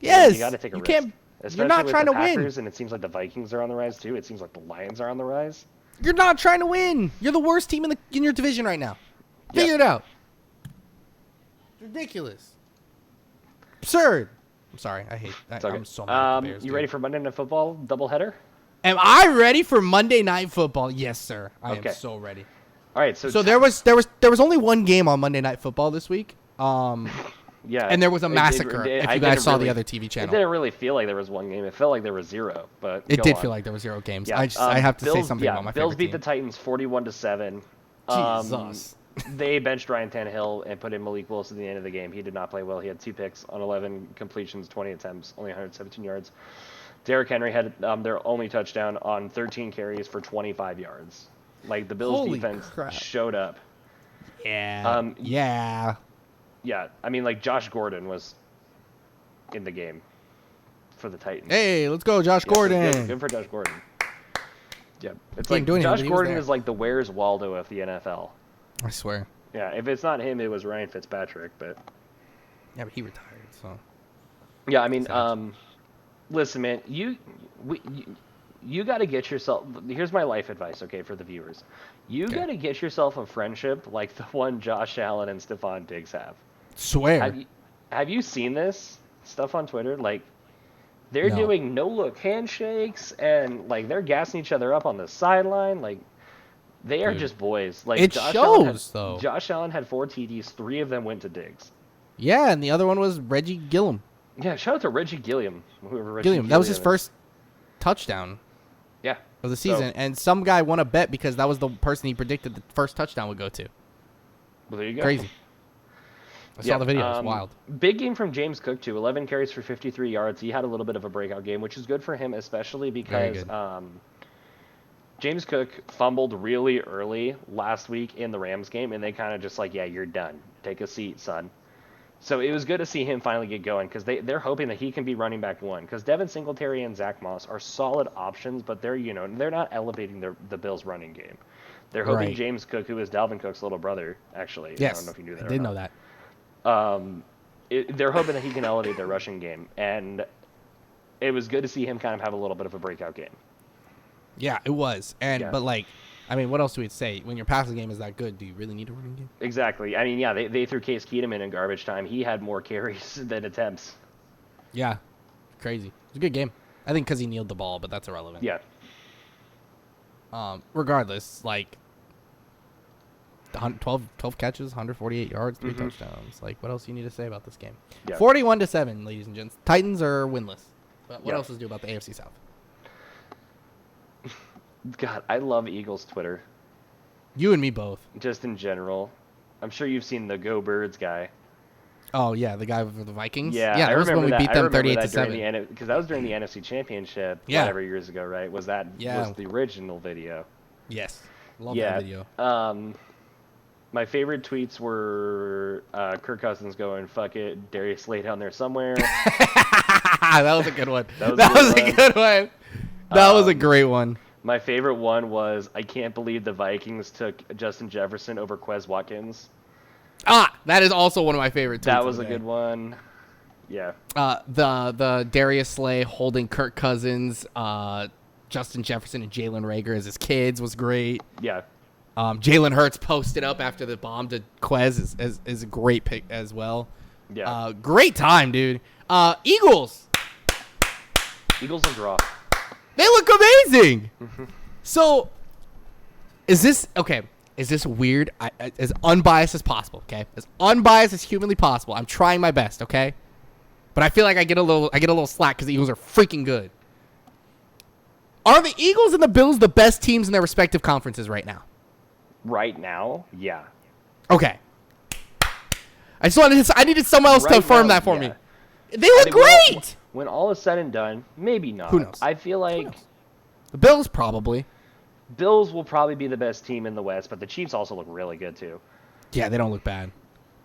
Yes. You got to take a risk. Can't. Especially you're not with trying the to Packers, win. And it seems like the Vikings are on the rise too. It seems like the Lions are on the rise. You're not trying to win. You're the worst team in your division right now. Figure it out. Ridiculous. Absurd. I'm sorry. I'm so mad at the Bears, you ready for Monday Night Football doubleheader? Am I ready for Monday Night Football? Yes, sir. I am so ready. All right. So there was only one game on Monday Night Football this week. Yeah. And there was a massacre. If you guys saw the other TV channel, it didn't really feel like there was one game. It felt like there was zero. But it did feel like there was 0 games. Yeah. I have to say something about my favorite Bills beat team. the Titans 41-7. Jesus. They benched Ryan Tannehill and put in Malik Willis at the end of the game. He did not play well. He had 2 picks on 11 completions, 20 attempts, only 117 yards. Derrick Henry had their only touchdown on 13 carries for 25 yards. Like, the Bills defense showed up. Yeah. Yeah. Yeah. I mean, like, Josh Gordon was in the game for the Titans. Hey, let's go, Josh Gordon. Good for Josh Gordon. Yeah. It's like Josh Gordon is like the Where's Waldo of the NFL. I swear. Yeah, if it's not him, it was Ryan Fitzpatrick, but... Yeah, but he retired, so... Yeah, I mean, listen, man, you got to get yourself... Here's my life advice, okay, for the viewers. You got to get yourself a friendship like the one Josh Allen and Stephon Diggs have. Swear. Have you seen this stuff on Twitter? Like, they're doing no-look handshakes, and, like, they're gassing each other up on the sideline, like... They are just boys. Like it shows, though. Josh Allen had 4 TDs. 3 of them went to Diggs. Yeah, and the other one was Reggie Gilliam. Yeah, shout out to Reggie Gilliam. That was his first touchdown. Yeah. Of the season. And some guy won a bet because that was the person he predicted the first touchdown would go to. Well, there you go. Crazy. I saw the video. It's wild. Big game from James Cook, too. 11 carries for 53 yards. He had a little bit of a breakout game, which is good for him, especially because... James Cook fumbled really early last week in the Rams game, and they kind of just like, yeah, you're done. Take a seat, son. So it was good to see him finally get going because they're hoping that he can be running back 1. Because Devin Singletary and Zach Moss are solid options, but they're not elevating the Bills' running game. They're hoping James Cook, who is Dalvin Cook's little brother, actually. Yes, I don't know if you knew that. I did know that. They're hoping that he can elevate their rushing game, and it was good to see him kind of have a little bit of a breakout game. Yeah, it was. But, like, I mean, what else do we say? When your passing game is that good, do you really need a running game? Exactly. I mean, yeah, they threw Case Keenum in garbage time. He had more carries than attempts. Yeah. Crazy. It was a good game. I think because he kneeled the ball, but that's irrelevant. Yeah. Regardless, like, 12 catches, 148 yards, 3 touchdowns. Like, what else do you need to say about this game? Yeah. 41-7, ladies and gents. Titans are winless. But what else is new about the AFC South? God, I love Eagles Twitter. You and me both. Just in general. I'm sure you've seen the Go Birds guy. Oh, yeah, the guy for the Vikings? Yeah, that was when we beat them 38-7. Because that was during the NFC Championship whatever years ago, right? Was the original video. Yes. Love that video. My favorite tweets were Kirk Cousins going, fuck it, Darius Slay down there somewhere. That was a good one. That was a good one. That was a great one. My favorite one was, I can't believe the Vikings took Justin Jefferson over Quez Watkins. That is also one of my favorite tweets. That was a good one. Yeah. The Darius Slay holding Kirk Cousins, Justin Jefferson and Jalen Reagor as his kids was great. Yeah. Jalen Hurts posted up after the bomb to Quez is a great pick as well. Yeah. Great time, dude. Eagles and draw. They look amazing. So, is this weird? As unbiased as possible, okay? As unbiased as humanly possible. I'm trying my best, okay? But I feel like I get a little slack because the Eagles are freaking good. Are the Eagles and the Bills the best teams in their respective conferences right now? Right now, yeah. Okay. I needed someone else to affirm that for me. They look great. When all is said and done, maybe not. Who knows? I feel like the Bills probably. Bills will probably be the best team in the West, but the Chiefs also look really good too. Yeah, they don't look bad.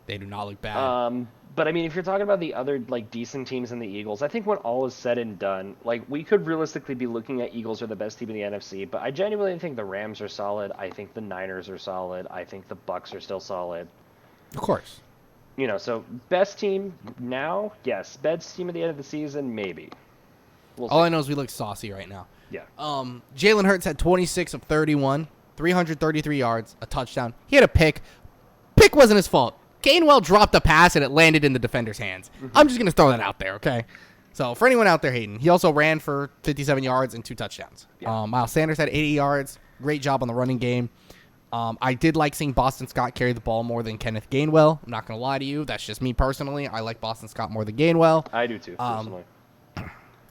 They do not look bad. But I mean, if you're talking about the other like decent teams in the Eagles, I think when all is said and done, like we could realistically be looking at Eagles are the best team in the NFC, but I genuinely think the Rams are solid. I think the Niners are solid. I think the Bucks are still solid. Of course. You know, so best team now, yes. Best team at the end of the season, maybe. All I know is we look saucy right now. Yeah. Jalen Hurts had 26 of 31, 333 yards, a touchdown. He had a pick. Pick wasn't his fault. Gainwell dropped a pass and it landed in the defender's hands. Mm-hmm. I'm just going to throw that out there, okay? So for anyone out there hating, he also ran for 57 yards and 2 touchdowns. Yeah. Miles Sanders had 80 yards. Great job on the running game. I did like seeing Boston Scott carry the ball more than Kenneth Gainwell. I'm not going to lie to you. That's just me personally. I like Boston Scott more than Gainwell. I do too, personally.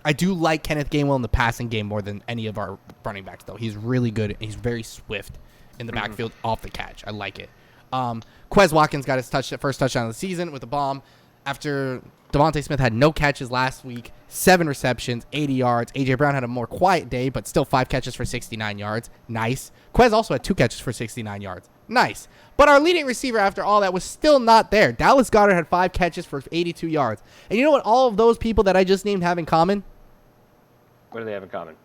I do like Kenneth Gainwell in the passing game more than any of our running backs, though. He's really good, and he's very swift in the backfield off the catch. I like it. Quez Watkins got his first touchdown of the season with a bomb after Devontae Smith had no catches last week, 7 receptions, 80 yards. A.J. Brown had a more quiet day, but still 5 catches for 69 yards. Nice. Quez also had 2 catches for 69 yards. Nice. But our leading receiver after all that was still not there. Dallas Goedert had 5 catches for 82 yards. And you know what all of those people that I just named have in common? What do they have in common?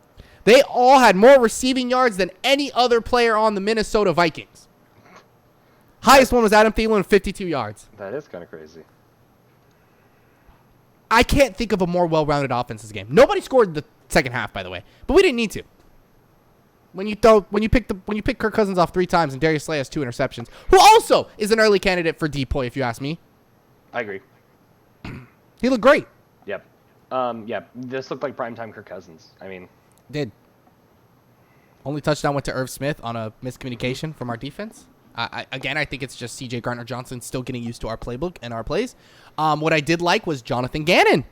They all had more receiving yards than any other player on the Minnesota Vikings. Highest one was Adam Thielen, 52 yards. That is kind of crazy. I can't think of a more well-rounded offense this game. Nobody scored the second half, by the way, but we didn't need to. When you pick Kirk Cousins off 3 times and Darius Slay has 2 interceptions, who also is an early candidate for DPOY, if you ask me. I agree. He looked great. Yep. Yeah, this looked like primetime Kirk Cousins. I mean, did. Only touchdown went to Irv Smith on a miscommunication from our defense. I think it's just C.J. Gardner-Johnson still getting used to our playbook and our plays. What I did like was Jonathan Gannon.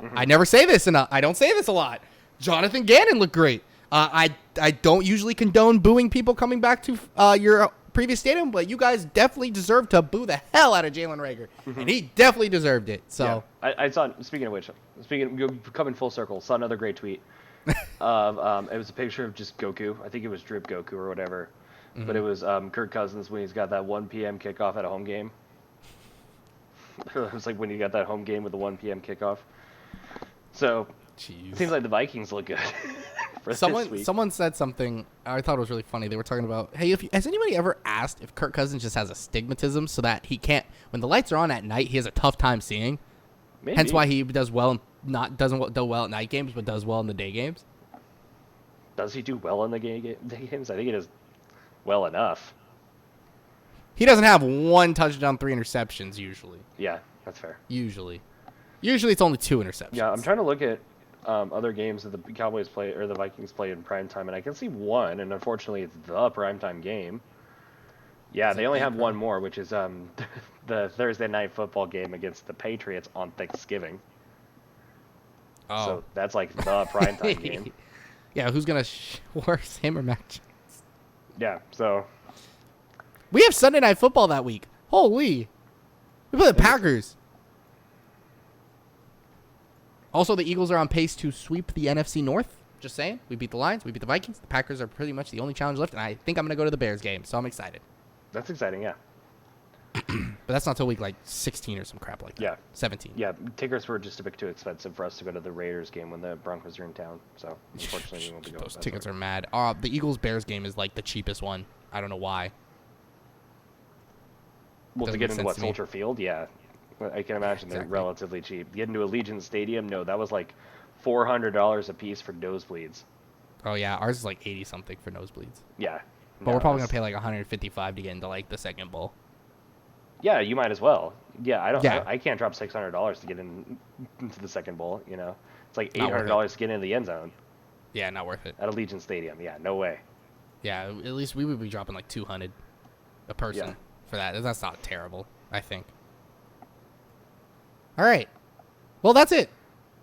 Mm-hmm. I never say this, and I don't say this a lot. Jonathan Gannon looked great. I don't usually condone booing people coming back to your previous stadium, but you guys definitely deserve to boo the hell out of Jalen Reagor, and he definitely deserved it. So yeah. I saw. Speaking of which, coming full circle, saw another great tweet. Of it was a picture of just Goku. I think it was Drip Goku or whatever. Mm-hmm. But it was Kirk Cousins when he's got that 1 p.m. kickoff at a home game. It was like when you got that home game with the 1 p.m. kickoff. So, it seems like the Vikings look good. Someone said something I thought was really funny. They were talking about, hey, has anybody ever asked if Kirk Cousins just has astigmatism so that he can't, when the lights are on at night, he has a tough time seeing? Maybe. Hence why he does well and doesn't do well at night games, but does well in the day games. Does he do well in the day games? I think he does well enough. He doesn't have 1 touchdown, 3 interceptions usually. Yeah, that's fair. Usually it's only 2 interceptions. Yeah, I'm trying to look at other games that the Cowboys play or the Vikings play in primetime, and I can see one, and unfortunately it's the primetime game. Yeah, they only have one more, which is the Thursday night football game against the Patriots on Thanksgiving. Oh. So that's like the primetime game. Yeah, who's going to worse, him or Mac Jones? Yeah, so. We have Sunday Night Football that week. Holy. We play the Packers. Also, the Eagles are on pace to sweep the NFC North. Just saying. We beat the Lions. We beat the Vikings. The Packers are pretty much the only challenge left, and I think I'm going to go to the Bears game, so I'm excited. That's exciting, yeah. But that's not till week like 16 or some crap like that. Yeah. 17. Yeah, tickets were just a bit too expensive for us to go to the Raiders game when the Broncos are in town. So, unfortunately, we won't be going. Those tickets are mad. The Eagles-Bears game is like the cheapest one. I don't know why. Well, to get into what, Soldier Field? Yeah. I can imagine they're relatively cheap. Get into Allegiant Stadium? No, that was like $400 a piece for nosebleeds. Oh, yeah. Ours is like 80-something for nosebleeds. Yeah. But we're probably going to pay like $155 to get into like the second bowl. Yeah, you might as well. Yeah, I can't drop $600 to get into the second bowl, you know. It's like $800 to get into the end zone. Yeah, not worth it. At Allegiant Stadium. Yeah, no way. Yeah, at least we would be dropping like $200 a person for that. That's not terrible, I think. All right. Well, that's it.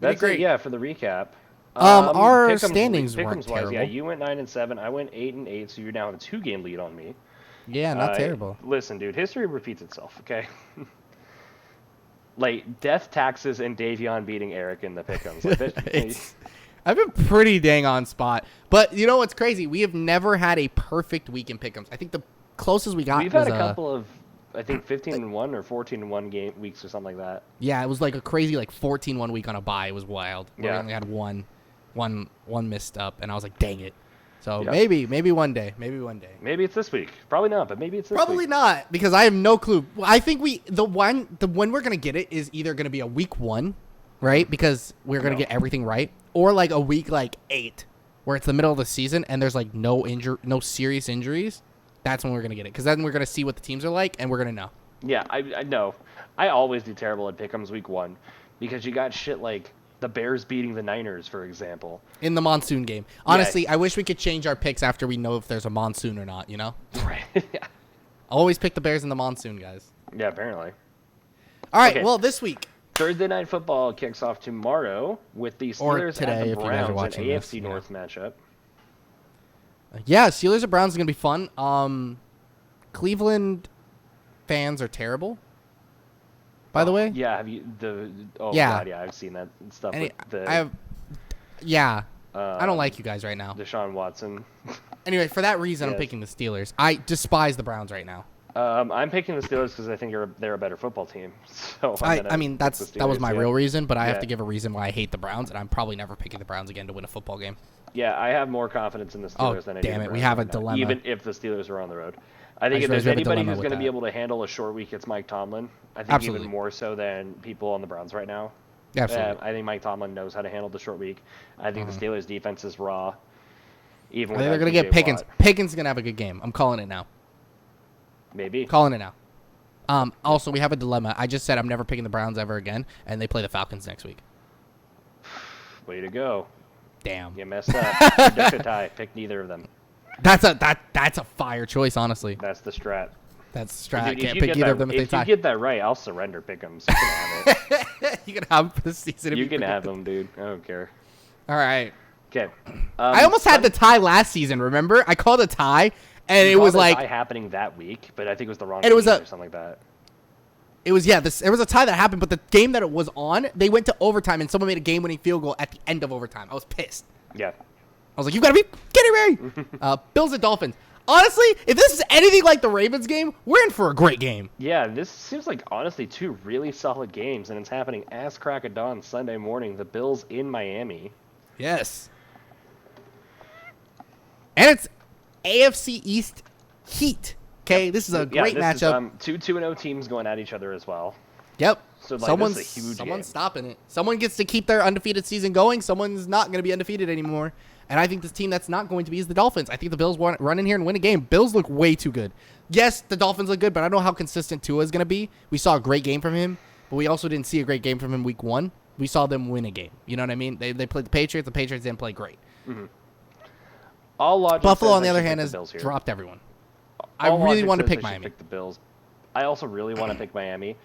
That's great. Yeah, for the recap. Our Pick'ems standings weren't wise, terrible. yeah, you went 9-7, I went 8-8, so you're now a 2-game lead on me. Yeah, not terrible. Listen, dude, history repeats itself, okay? Like, Death, Taxes, and Davion beating Eric in the pick'ems. Like, I've been pretty dang on spot. But you know what's crazy? We have never had a perfect week in pick'ems. I think the closest we got we've was had a couple of, I think, 15-1 or 14-1 weeks or something like that. Yeah, it was like a crazy 14-1 week on a bye. It was wild. Yeah. We only had one missed up, and I was like, dang it. So Yep. maybe one day. Maybe it's this week. Probably not, but maybe it's this Probably week. not, because I have no clue. I think the when we're gonna get it is either gonna be a week 1, right? Because we're gonna get everything right, or like a week 8, where it's the middle of the season and there's no serious injuries. That's when we're gonna get it, because then we're gonna see what the teams are like and we're gonna know. Yeah, I know. I always do terrible at pick'ems week 1 because you got shit like the Bears beating the Niners, for example. In the monsoon game. Honestly, I wish we could change our picks after we know if there's a monsoon or not, you know? Right. Yeah. Always pick the Bears in the monsoon, guys. Yeah, apparently. All right, Okay. well, this week. Thursday Night Football kicks off tomorrow with the Steelers today, at the if you guys are Browns, an watching AFC this, North matchup. Yeah, Steelers or Browns is going to be fun. Cleveland fans are terrible, by the way. Yeah, have you Yeah. God, yeah, I've seen that stuff And with the I don't like you guys right now. Deshaun Watson. Anyway, for that reason, I'm Yes. picking the Steelers. I despise the Browns right now. I'm picking the Steelers because I think they're a better football team. So I mean, that was my real reason, but I have Yeah. to give a reason why I hate the Browns, and I'm probably never picking the Browns again to win a football game. Yeah, I have more confidence in the Steelers than I do. Damn in it, the we Browns have a right now, dilemma. even if the Steelers are on the road. I think just if realized there's we have a anybody dilemma who's with going to be that. able to handle a short week, it's Mike Tomlin. I think Absolutely. even more so than people on the Browns right now. Absolutely. I think Mike Tomlin knows how to handle the short week. I think the Steelers' defense is raw. Even I think they're going going to to get Pickens. Pickens is going to have a good game. I'm calling it now. Maybe. Calling it now. Also, we have a dilemma. I just said I'm never picking the Browns ever again, and they play the Falcons next week. Way to go. Damn. You messed up. Predict a tie. Pick neither of them. That's a fire choice, honestly. That's the strat. That's the strat. I Dude, if can't you pick get either that- of them if they If you tie. get that right, I'll surrender Pick'ems. You can have it. You can have them for the season. If You can pick have it. them, dude. I don't care. All right. Okay. I almost had the tie last season. Remember? I called a tie, and it was like happening that week, but I think it was the wrong And it was team a- or something like that. it was there was a tie that happened, but the game that it was on, they went to overtime, and someone made a game-winning field goal at the end of overtime. I was pissed. Yeah. I was like, "You gotta be kidding me!" Bills and Dolphins. Honestly, if this is anything like the Ravens game, we're in for a great game. Yeah, this seems like honestly two really solid games, and it's happening ass crack of dawn Sunday morning. The Bills in Miami. Yes. And it's AFC East heat. Okay, this is a great matchup. Two 2-0 teams going at each other as well. Yep. So, like, someone's this is a huge someone's game. stopping it. Someone gets to keep their undefeated season going. Someone's not going to be undefeated anymore. And I think this team that's not going to be is the Dolphins. I think the Bills want to run in here and win a game. Bills look way too good. Yes, the Dolphins look good, but I don't know how consistent Tua is going to be. We saw a great game from him, but we also didn't see a great game from him week 1. We saw them win a game. You know what I mean? They played the Patriots. The Patriots didn't play great. All logic Buffalo, says on the I other should hand, pick has the Bills here. dropped everyone. I All really logic want to says pick I should Miami. Pick the Bills. I also really want to pick Miami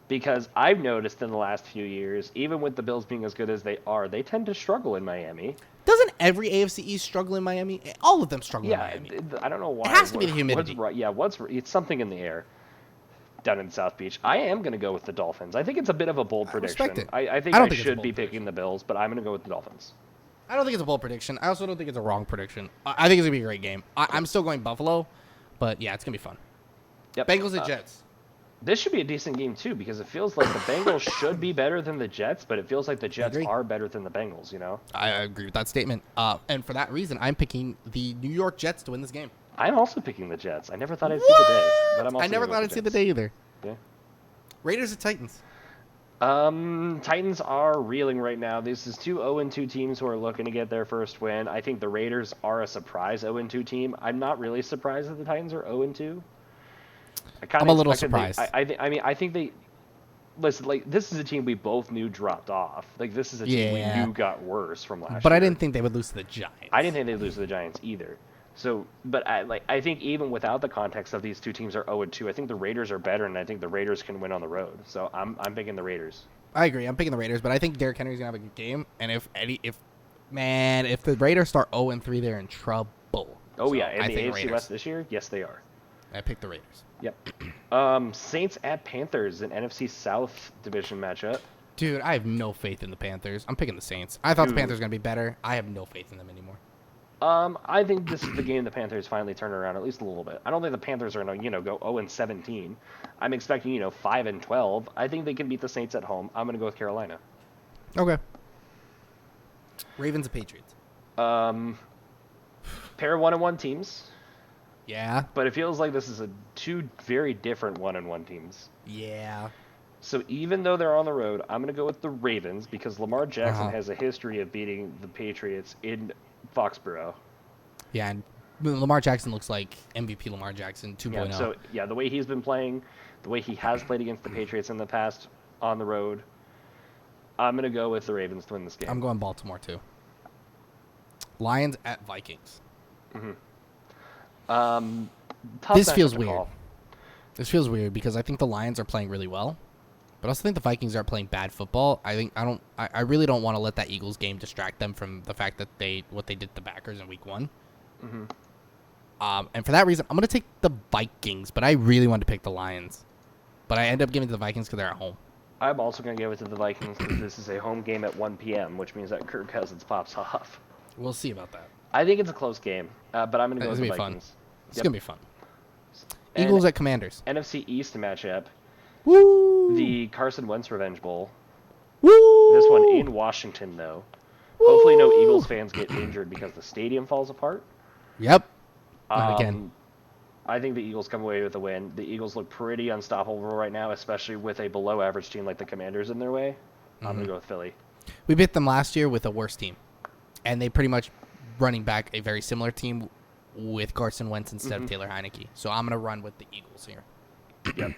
because I've noticed in the last few years, even with the Bills being as good as they are, they tend to struggle in Miami. Doesn't every AFC East struggle in Miami? All of them struggle in Miami. I don't know why. It has to be the humidity. It's something in the air down in South Beach. I am going to go with the Dolphins. I think it's a bit of a bold prediction. respect it. I think I don't I think it's a should bold be picking the Bills, but I'm going to go with the Dolphins. I don't think it's a bold prediction. I also don't think it's a wrong prediction. I think it's going to be a great game. I'm still going Buffalo, but yeah, it's going to be fun. Yep. Bengals and Jets. This should be a decent game, too, because it feels like the Bengals should be better than the Jets, but it feels like the Jets agree. are better than the Bengals, you know? I agree with that statement. And for that reason, I'm picking the New York Jets to win this game. I'm also picking the Jets. I never thought I'd see the day, but I'm also I never gonna thought go I'd with see the Jets. day either. Yeah. Raiders and Titans. Titans are reeling right now. This is two 0-2 teams who are looking to get their first win. I think the Raiders are a surprise 0-2 team. I'm not really surprised that the Titans are 0-2. I'm a little surprised. I think they listen. Like, this is a team we both knew dropped off. Like, this is a team we knew got worse from last year. But I didn't think they would lose to the Giants. I didn't think they'd lose to the Giants either. So, but I think even without the context of these two teams are 0-2, I think the Raiders are better, and I think the Raiders can win on the road. So I'm picking the Raiders. I agree. I'm picking the Raiders, but I think Derrick Henry's gonna have a good game. And if Man, if the Raiders start 0-3, they're in trouble. Oh, so yeah. In the AFC West this year? Yes, they are. I picked the Raiders. Yep. Saints at Panthers, an NFC South division matchup. Dude, I have no faith in the Panthers. I'm picking the Saints. I thought the Panthers were going to be better. I have no faith in them anymore. I think this is the game the Panthers finally turn around at least a little bit. I don't think the Panthers are going to, go 0-17. I'm expecting, 5-12. I think they can beat the Saints at home. I'm going to go with Carolina. Okay. Ravens and Patriots. Pair of 1-1 teams. Yeah. But it feels like this is two very different 1-1 teams. Yeah. So even though they're on the road, I'm going to go with the Ravens because Lamar Jackson has a history of beating the Patriots in Foxborough. Yeah, and Lamar Jackson looks like MVP Lamar Jackson 2.0. Yeah, so, the way he's been playing, the way he has played against the Patriots in the past on the road, I'm going to go with the Ravens to win this game. I'm going Baltimore, too. Lions at Vikings. This feels weird. This feels weird because I think the Lions are playing really well, but I also think the Vikings are playing bad football. I really don't want to let that Eagles game distract them from the fact that what they did to the Packers in Week 1. And for that reason, I'm going to take the Vikings, but I really wanted to pick the Lions. But I end up giving it to the Vikings because they're at home. I'm also going to give it to the Vikings because this is a home game at 1 p.m., which means that Kirk Cousins pops off. We'll see about that. I think it's a close game, but I'm going to go with the Vikings. It's going to be fun. Eagles at Commanders. NFC East matchup. Woo! The Carson Wentz Revenge Bowl. Woo! This one in Washington, though. Woo! Hopefully no Eagles fans get injured because the stadium falls apart. Yep. Again. I think the Eagles come away with a win. The Eagles look pretty unstoppable right now, especially with a below-average team like the Commanders in their way. I'm going to go with Philly. We beat them last year with a worse team. And they pretty much running back a very similar team with Carson Wentz instead of Taylor Heineke. So I'm going to run with the Eagles here. Yep.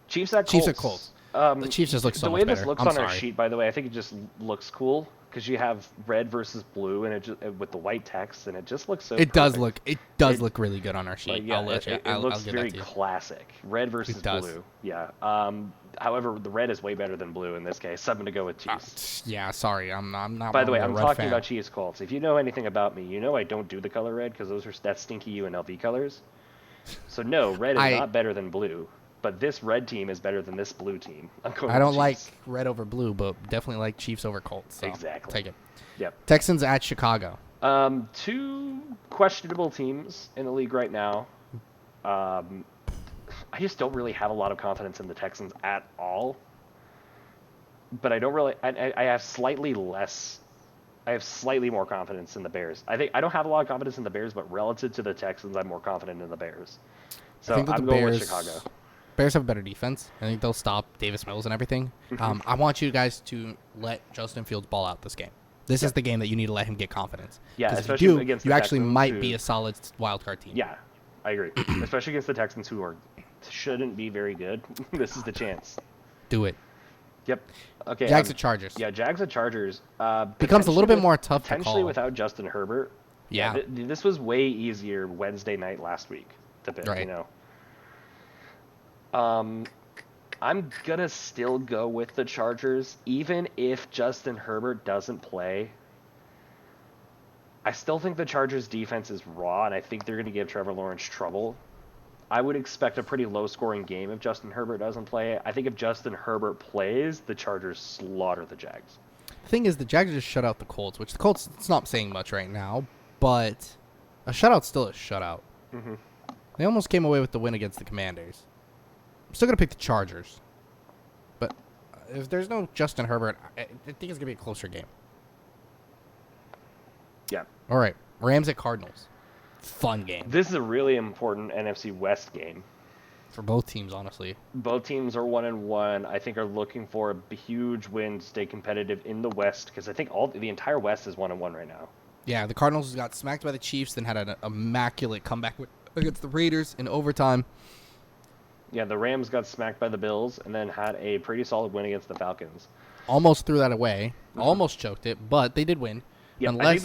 Chiefs at Colts. The Chiefs just look so much better. The way this looks on our sheet, by the way, I think it just looks cool because you have red versus blue and it just, with the white text, and it just looks so. It does look really good on our sheet. It looks very classic. Red versus blue. Yeah. However, the red is way better than blue in this case. So I'm going to go with Chiefs. Sorry, I'm not. By the way, I'm talking about Chiefs Colts. If you know anything about me, you know I don't do the color red because that's stinky UNLV colors. So no, red is not better than blue. But this red team is better than this blue team. I don't like red over blue, but definitely like Chiefs over Colts. So exactly. Take it. Yep. Texans at Chicago. Two questionable teams in the league right now. I just don't really have a lot of confidence in the Texans at all. But I don't really. I have slightly less. I have slightly more confidence in the Bears. I don't have a lot of confidence in the Bears, but relative to the Texans, I'm more confident in the Bears. So I'm going with Chicago. Bears have a better defense. I think they'll stop Davis Mills and everything. I want you guys to let Justin Fields ball out this game. This is the game that you need to let him get confidence. Yeah, especially if you do, against you actually Texans might be a solid wild card team. Yeah, I agree. Especially against the Texans, who shouldn't be very good. This is the chance. Do it. Yep. Okay. Jags at Chargers. Yeah, Jags at Chargers. Becomes a little bit more tough to call. Potentially without Justin Herbert. Yeah. This was way easier Wednesday night last week to pick. Right. I'm gonna still go with the Chargers, even if Justin Herbert doesn't play. I still think the Chargers defense is raw, and I think they're gonna give Trevor Lawrence trouble. I would expect a pretty low-scoring game if Justin Herbert doesn't play. I think if Justin Herbert plays, the Chargers slaughter the Jags. The thing is, the Jags just shut out the Colts, which the Colts, it's not saying much right now, but a shutout's still a shutout. They almost came away with the win against the Commanders. I'm still going to pick the Chargers. But if there's no Justin Herbert, I think it's going to be a closer game. Yeah. All right. Rams at Cardinals. Fun game. This is a really important NFC West game. For both teams, honestly. Both teams are 1-1. I think are looking for a huge win to stay competitive in the West because I think the entire West is 1-1 right now. Yeah, the Cardinals got smacked by the Chiefs, then had an immaculate comeback against the Raiders in overtime. Yeah, the Rams got smacked by the Bills and then had a pretty solid win against the Falcons. Almost threw that away. Almost choked it, but they did win. Yeah, I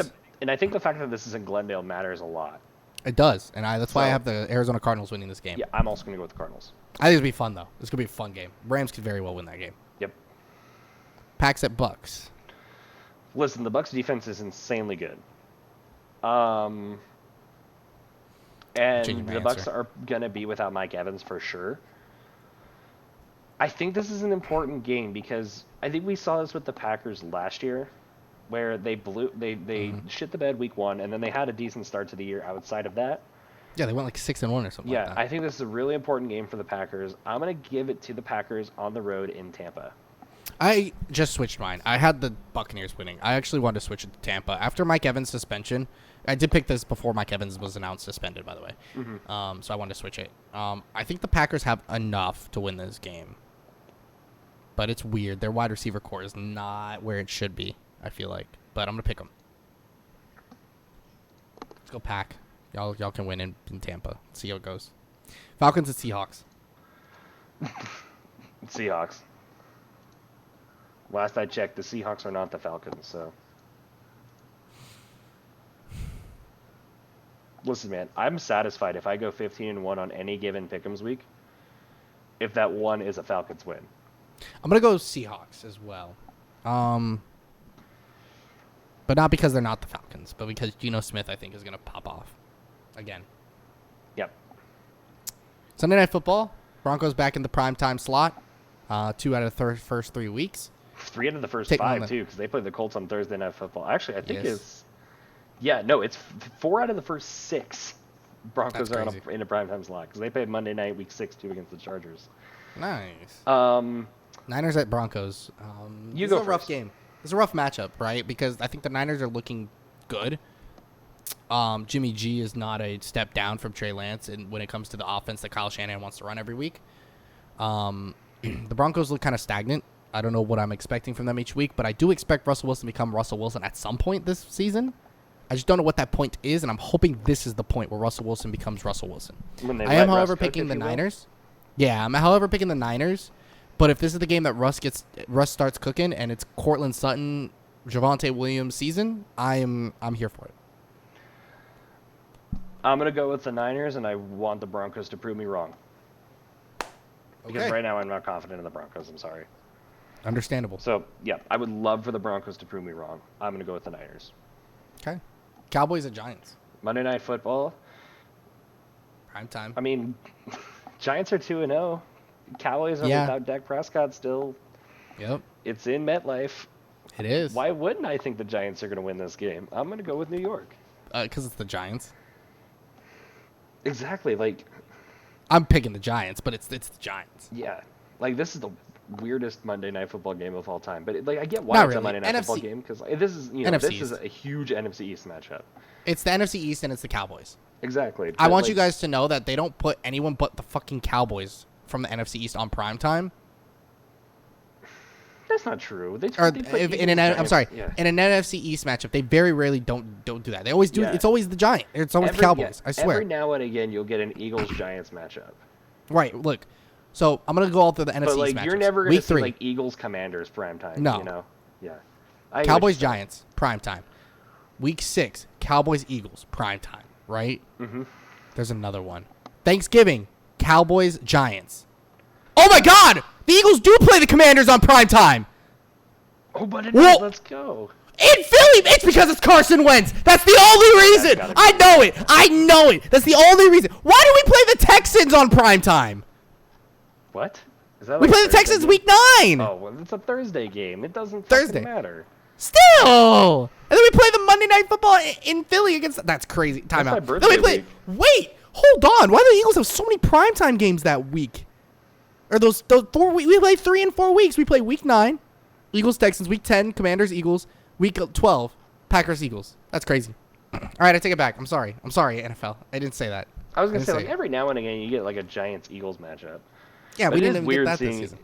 think the fact that this is in Glendale matters a lot. It does, and that's why I have the Arizona Cardinals winning this game. Yeah, I'm also going to go with the Cardinals. I think it's going to be fun, though. It's going to be a fun game. Rams could very well win that game. Yep. Packs at Bucks. Listen, the Bucs defense is insanely good. And the Bucs are going to be without Mike Evans for sure. I think this is an important game because I think we saw this with the Packers last year, where they shit the bed week 1, and then they had a decent start to the year outside of that. Yeah, they went like 6-1 or something like that. Yeah, I think this is a really important game for the Packers. I'm going to give it to the Packers on the road in Tampa. I just switched mine. I had the Buccaneers winning. I actually wanted to switch it to Tampa. After Mike Evans' suspension, I did pick this before Mike Evans was announced suspended, by the way. Mm-hmm. So I wanted to switch it. I think the Packers have enough to win this game. But it's weird. Their wide receiver core is not where it should be, I feel like. But I'm going to pick them. Let's go Pack. Y'all can win in Tampa. Let's see how it goes. Falcons and Seahawks. Seahawks. Last I checked, the Seahawks are not the Falcons, so. Listen, man, I'm satisfied if I go 15-1 on any given Pick'ems week, if that one is a Falcons win. I'm going to go Seahawks as well. But not because they're not the Falcons, but because Geno Smith, I think, is going to pop off again. Yep. Sunday Night Football. Broncos back in the primetime slot. 2 out of the first 3 weeks. 3 out of the first 5, too, because they played the Colts on Thursday Night Football. Actually, I think it's... Yeah, no, it's 4 out of the first 6 Broncos are in a primetime slot, because they played Monday night, week 6, too, against the Chargers. Nice. Niners at Broncos. You go first. Rough game. It's a rough matchup, right? Because I think the Niners are looking good. Jimmy G is not a step down from Trey Lance and when it comes to the offense that Kyle Shanahan wants to run every week. The Broncos look kind of stagnant. I don't know what I'm expecting from them each week, but I do expect Russell Wilson to become Russell Wilson at some point this season. I just don't know what that point is, and I'm hoping this is the point where Russell Wilson becomes Russell Wilson. I am, however, picking the Niners. Yeah, I'm, however, picking the Niners. But if this is the game that Russ starts cooking and it's Cortland Sutton, Javonte Williams season, I'm here for it. I'm going to go with the Niners, and I want the Broncos to prove me wrong. Because right now I'm not confident in the Broncos. I'm sorry. Understandable. So, yeah, I would love for the Broncos to prove me wrong. I'm going to go with the Niners. Okay. Cowboys at Giants. Monday Night Football. Prime time. I mean, Giants are 2-0. Cowboys are without Dak Prescott still. Yep. It's in MetLife. It is. Why wouldn't I think the Giants are going to win this game? I'm going to go with New York. Because it's the Giants. Exactly. Like, I'm picking the Giants, but it's the Giants. Yeah. Like, this is the weirdest Monday Night Football game of all time. But I get why it's a Monday Night Football game because this is this is a huge NFC East matchup. It's the NFC East and it's the Cowboys. Exactly. I want you guys to know that they don't put anyone but the fucking Cowboys from the NFC East on primetime. That's not true. In an NFC East matchup, they very rarely don't do that. They always do. Yeah. It's always the Giants. It's always the Cowboys. I swear. Every now and again, you'll get an Eagles-Giants matchup. Right. Look. So I'm gonna go all through the NFC East matchups. You're never gonna see Eagles-Commanders primetime. No. You know? Yeah. Cowboys-Giants primetime. Week 6, Cowboys-Eagles primetime. Right. Mm-hmm. There's another one. Thanksgiving, Cowboys-Giants. Oh my God! The Eagles do play the Commanders on primetime. Oh, but let's go. In Philly, it's because it's Carson Wentz. That's the only reason. I know it. That's the only reason. Why do we play the Texans on primetime? What? Is that we play the Texans week 9. Oh, well, it's a Thursday game. It doesn't matter. Still. And then we play the Monday Night Football in Philly against... That's crazy. Time out. Then we play... Wait. Hold on. Why do the Eagles have so many primetime games that week? Or those 4 weeks. We play 3 and 4 weeks. We play week 9, Eagles, Texans. Week 10, Commanders, Eagles. Week 12, Packers, Eagles. That's crazy. All right, I take it back. I'm sorry, NFL. I didn't say that. I was going to say, every now and again, you get a Giants-Eagles matchup. Yeah, we didn't even get that this season.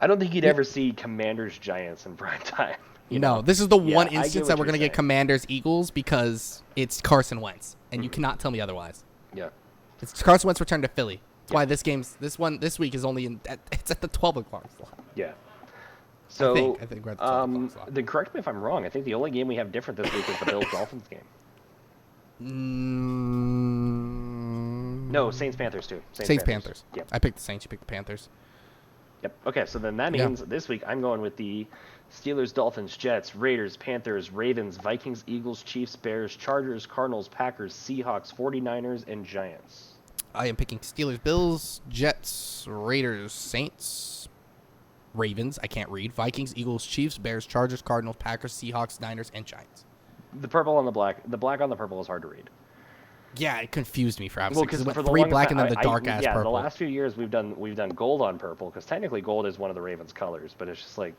I don't think you'd ever see Commanders-Giants in prime time. No, this is the one instance that we're going to get Commanders-Eagles because it's Carson Wentz, and you cannot tell me otherwise. Yeah. It's Carson Wentz return to Philly. That's why this week is only it's at the 12 o'clock slot. Yeah. So I think we're at the 12 o'clock slot. Then correct me if I'm wrong. I think the only game we have different this week is the Bills-Dolphins game. No, Saints-Panthers too. Saints-Panthers. Yep. I picked the Saints. You picked the Panthers. Yep. Okay, so then that means this week I'm going with the Steelers, Dolphins, Jets, Raiders, Panthers, Ravens, Vikings, Eagles, Chiefs, Bears, Chargers, Cardinals, Packers, Seahawks, 49ers, and Giants. I am picking Steelers, Bills, Jets, Raiders, Saints, Ravens. I can't read. Vikings, Eagles, Chiefs, Bears, Chargers, Cardinals, Packers, Seahawks, Niners, and Giants. The purple on the black. The black on the purple is hard to read. Yeah, it confused me for obviously because it went for 3 black and then the dark ass purple. Yeah, the last few years we've done gold on purple because technically gold is one of the Ravens' colors, but it's just like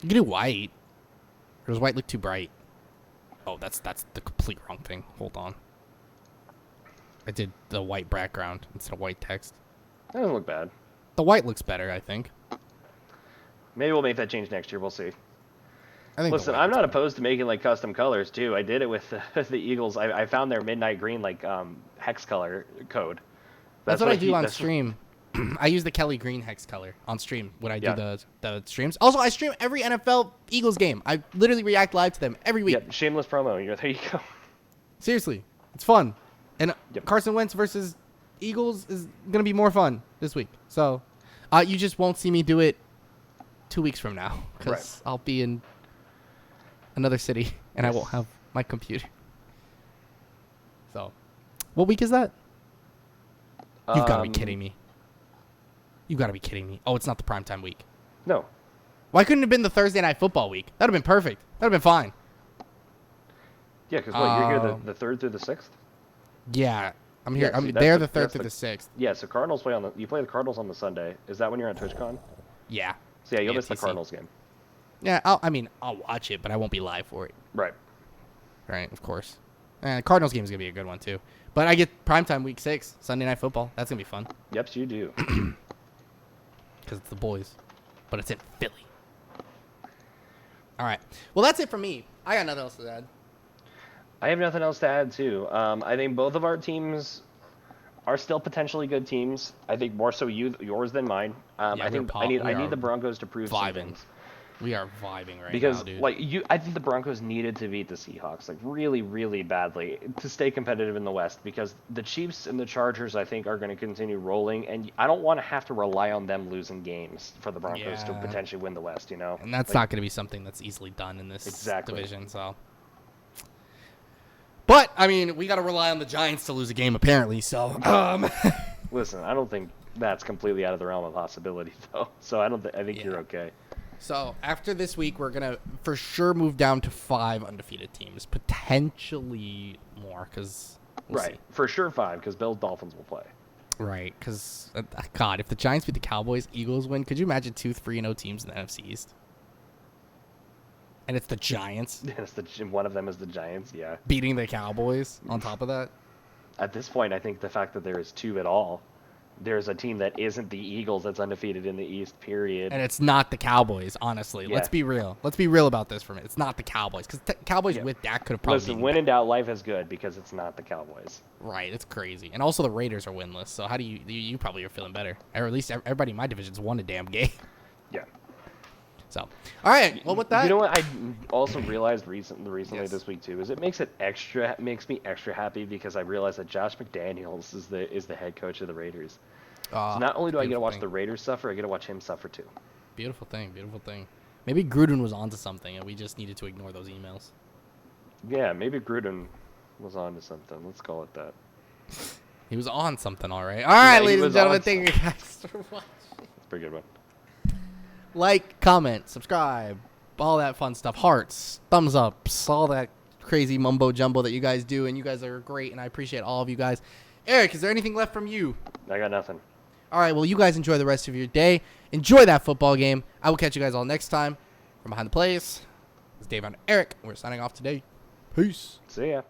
you can do white. Or does white look too bright? Oh, that's the complete wrong thing. Hold on. I did the white background instead of white text. That doesn't look bad. The white looks better, I think. Maybe we'll make that change next year. We'll see. Listen, I'm not opposed to making like custom colors too. I did it with the Eagles. I found their midnight green like hex color code. That's what I do on stream. I use the Kelly Green hex color on stream when I do the streams. Also, I stream every NFL Eagles game. I literally react live to them every week. Yeah, shameless promo. There you go. Seriously, it's fun. And Carson Wentz versus Eagles is gonna be more fun this week. So, you just won't see me do it 2 weeks from now because I'll be in another city and I won't have my computer. So, what week is that? You've got to be kidding me. You got to be kidding me. Oh, it's not the primetime week. No. Why couldn't it have been the Thursday night football week? That would have been perfect. That would have been fine. Yeah, because you're here the 3rd through the 6th? Yeah. I'm here. They're the 3rd through the 6th. Yeah, so Cardinals play you play the Cardinals on the Sunday. Is that when you're on TwitchCon? Yeah. So yeah, you'll miss the Cardinals game. Yeah, I'll watch it, but I won't be live for it. Right. Right, of course. And the Cardinals game is going to be a good one, too. But I get primetime week 6, Sunday Night Football. That's going to be fun. Yep, you do. Because it's the boys. But it's in Philly. All right. Well, that's it for me. I got nothing else to add. I have nothing else to add, too. I think both of our teams are still potentially good teams. I think more so yours than mine. I think I need the Broncos to prove some things. We are vibing right now, dude. I think the Broncos needed to beat the Seahawks really, really badly to stay competitive in the West because the Chiefs and the Chargers I think are going to continue rolling, and I don't want to have to rely on them losing games for the Broncos to potentially win the West. You know, and that's not going to be something that's easily done in this division. So, but I mean, we got to rely on the Giants to lose a game apparently. So, listen, I don't think that's completely out of the realm of possibility though. So I think you're okay. So, after this week, we're going to for sure move down to 5 undefeated teams. Potentially more, because we'll see. For sure 5, because Bills Dolphins will play. Right, because, God, if the Giants beat the Cowboys, Eagles win, could you imagine 2 3-0 teams in the NFC East? And it's the Giants. One of them is the Giants, yeah. Beating the Cowboys on top of that? At this point, I think the fact that there is 2 at all, there's a team that isn't the Eagles that's undefeated in the East, period. And it's not the Cowboys, honestly. Yeah. Let's be real. Let's be real about this for a minute. It's not the Cowboys. Because Cowboys with Dak could have probably Listen, when in doubt, life is good because it's not the Cowboys. Right. It's crazy. And also the Raiders are winless. So how do you probably are feeling better. Or at least everybody in my division's won a damn game. Yeah. So, all right. Well, with that, you know what I also realized recently this week too is it makes me extra happy because I realized that Josh McDaniels is the head coach of the Raiders. So not only do I get to watch the Raiders suffer, I get to watch him suffer too. Beautiful thing. Beautiful thing. Maybe Gruden was onto something, and we just needed to ignore those emails. Yeah, maybe Gruden was onto something. Let's call it that. He was on something, all right. All right, ladies and gentlemen, thank you guys for watching. That's a pretty good one. Like, comment, subscribe, all that fun stuff. Hearts, thumbs ups, all that crazy mumbo jumbo that you guys do, and you guys are great, and I appreciate all of you guys. Eric, is there anything left from you? I got nothing. All right, well, you guys enjoy the rest of your day. Enjoy that football game. I will catch you guys all next time. From Behind the Plays, it's Dave and Eric. We're signing off today. Peace. See ya.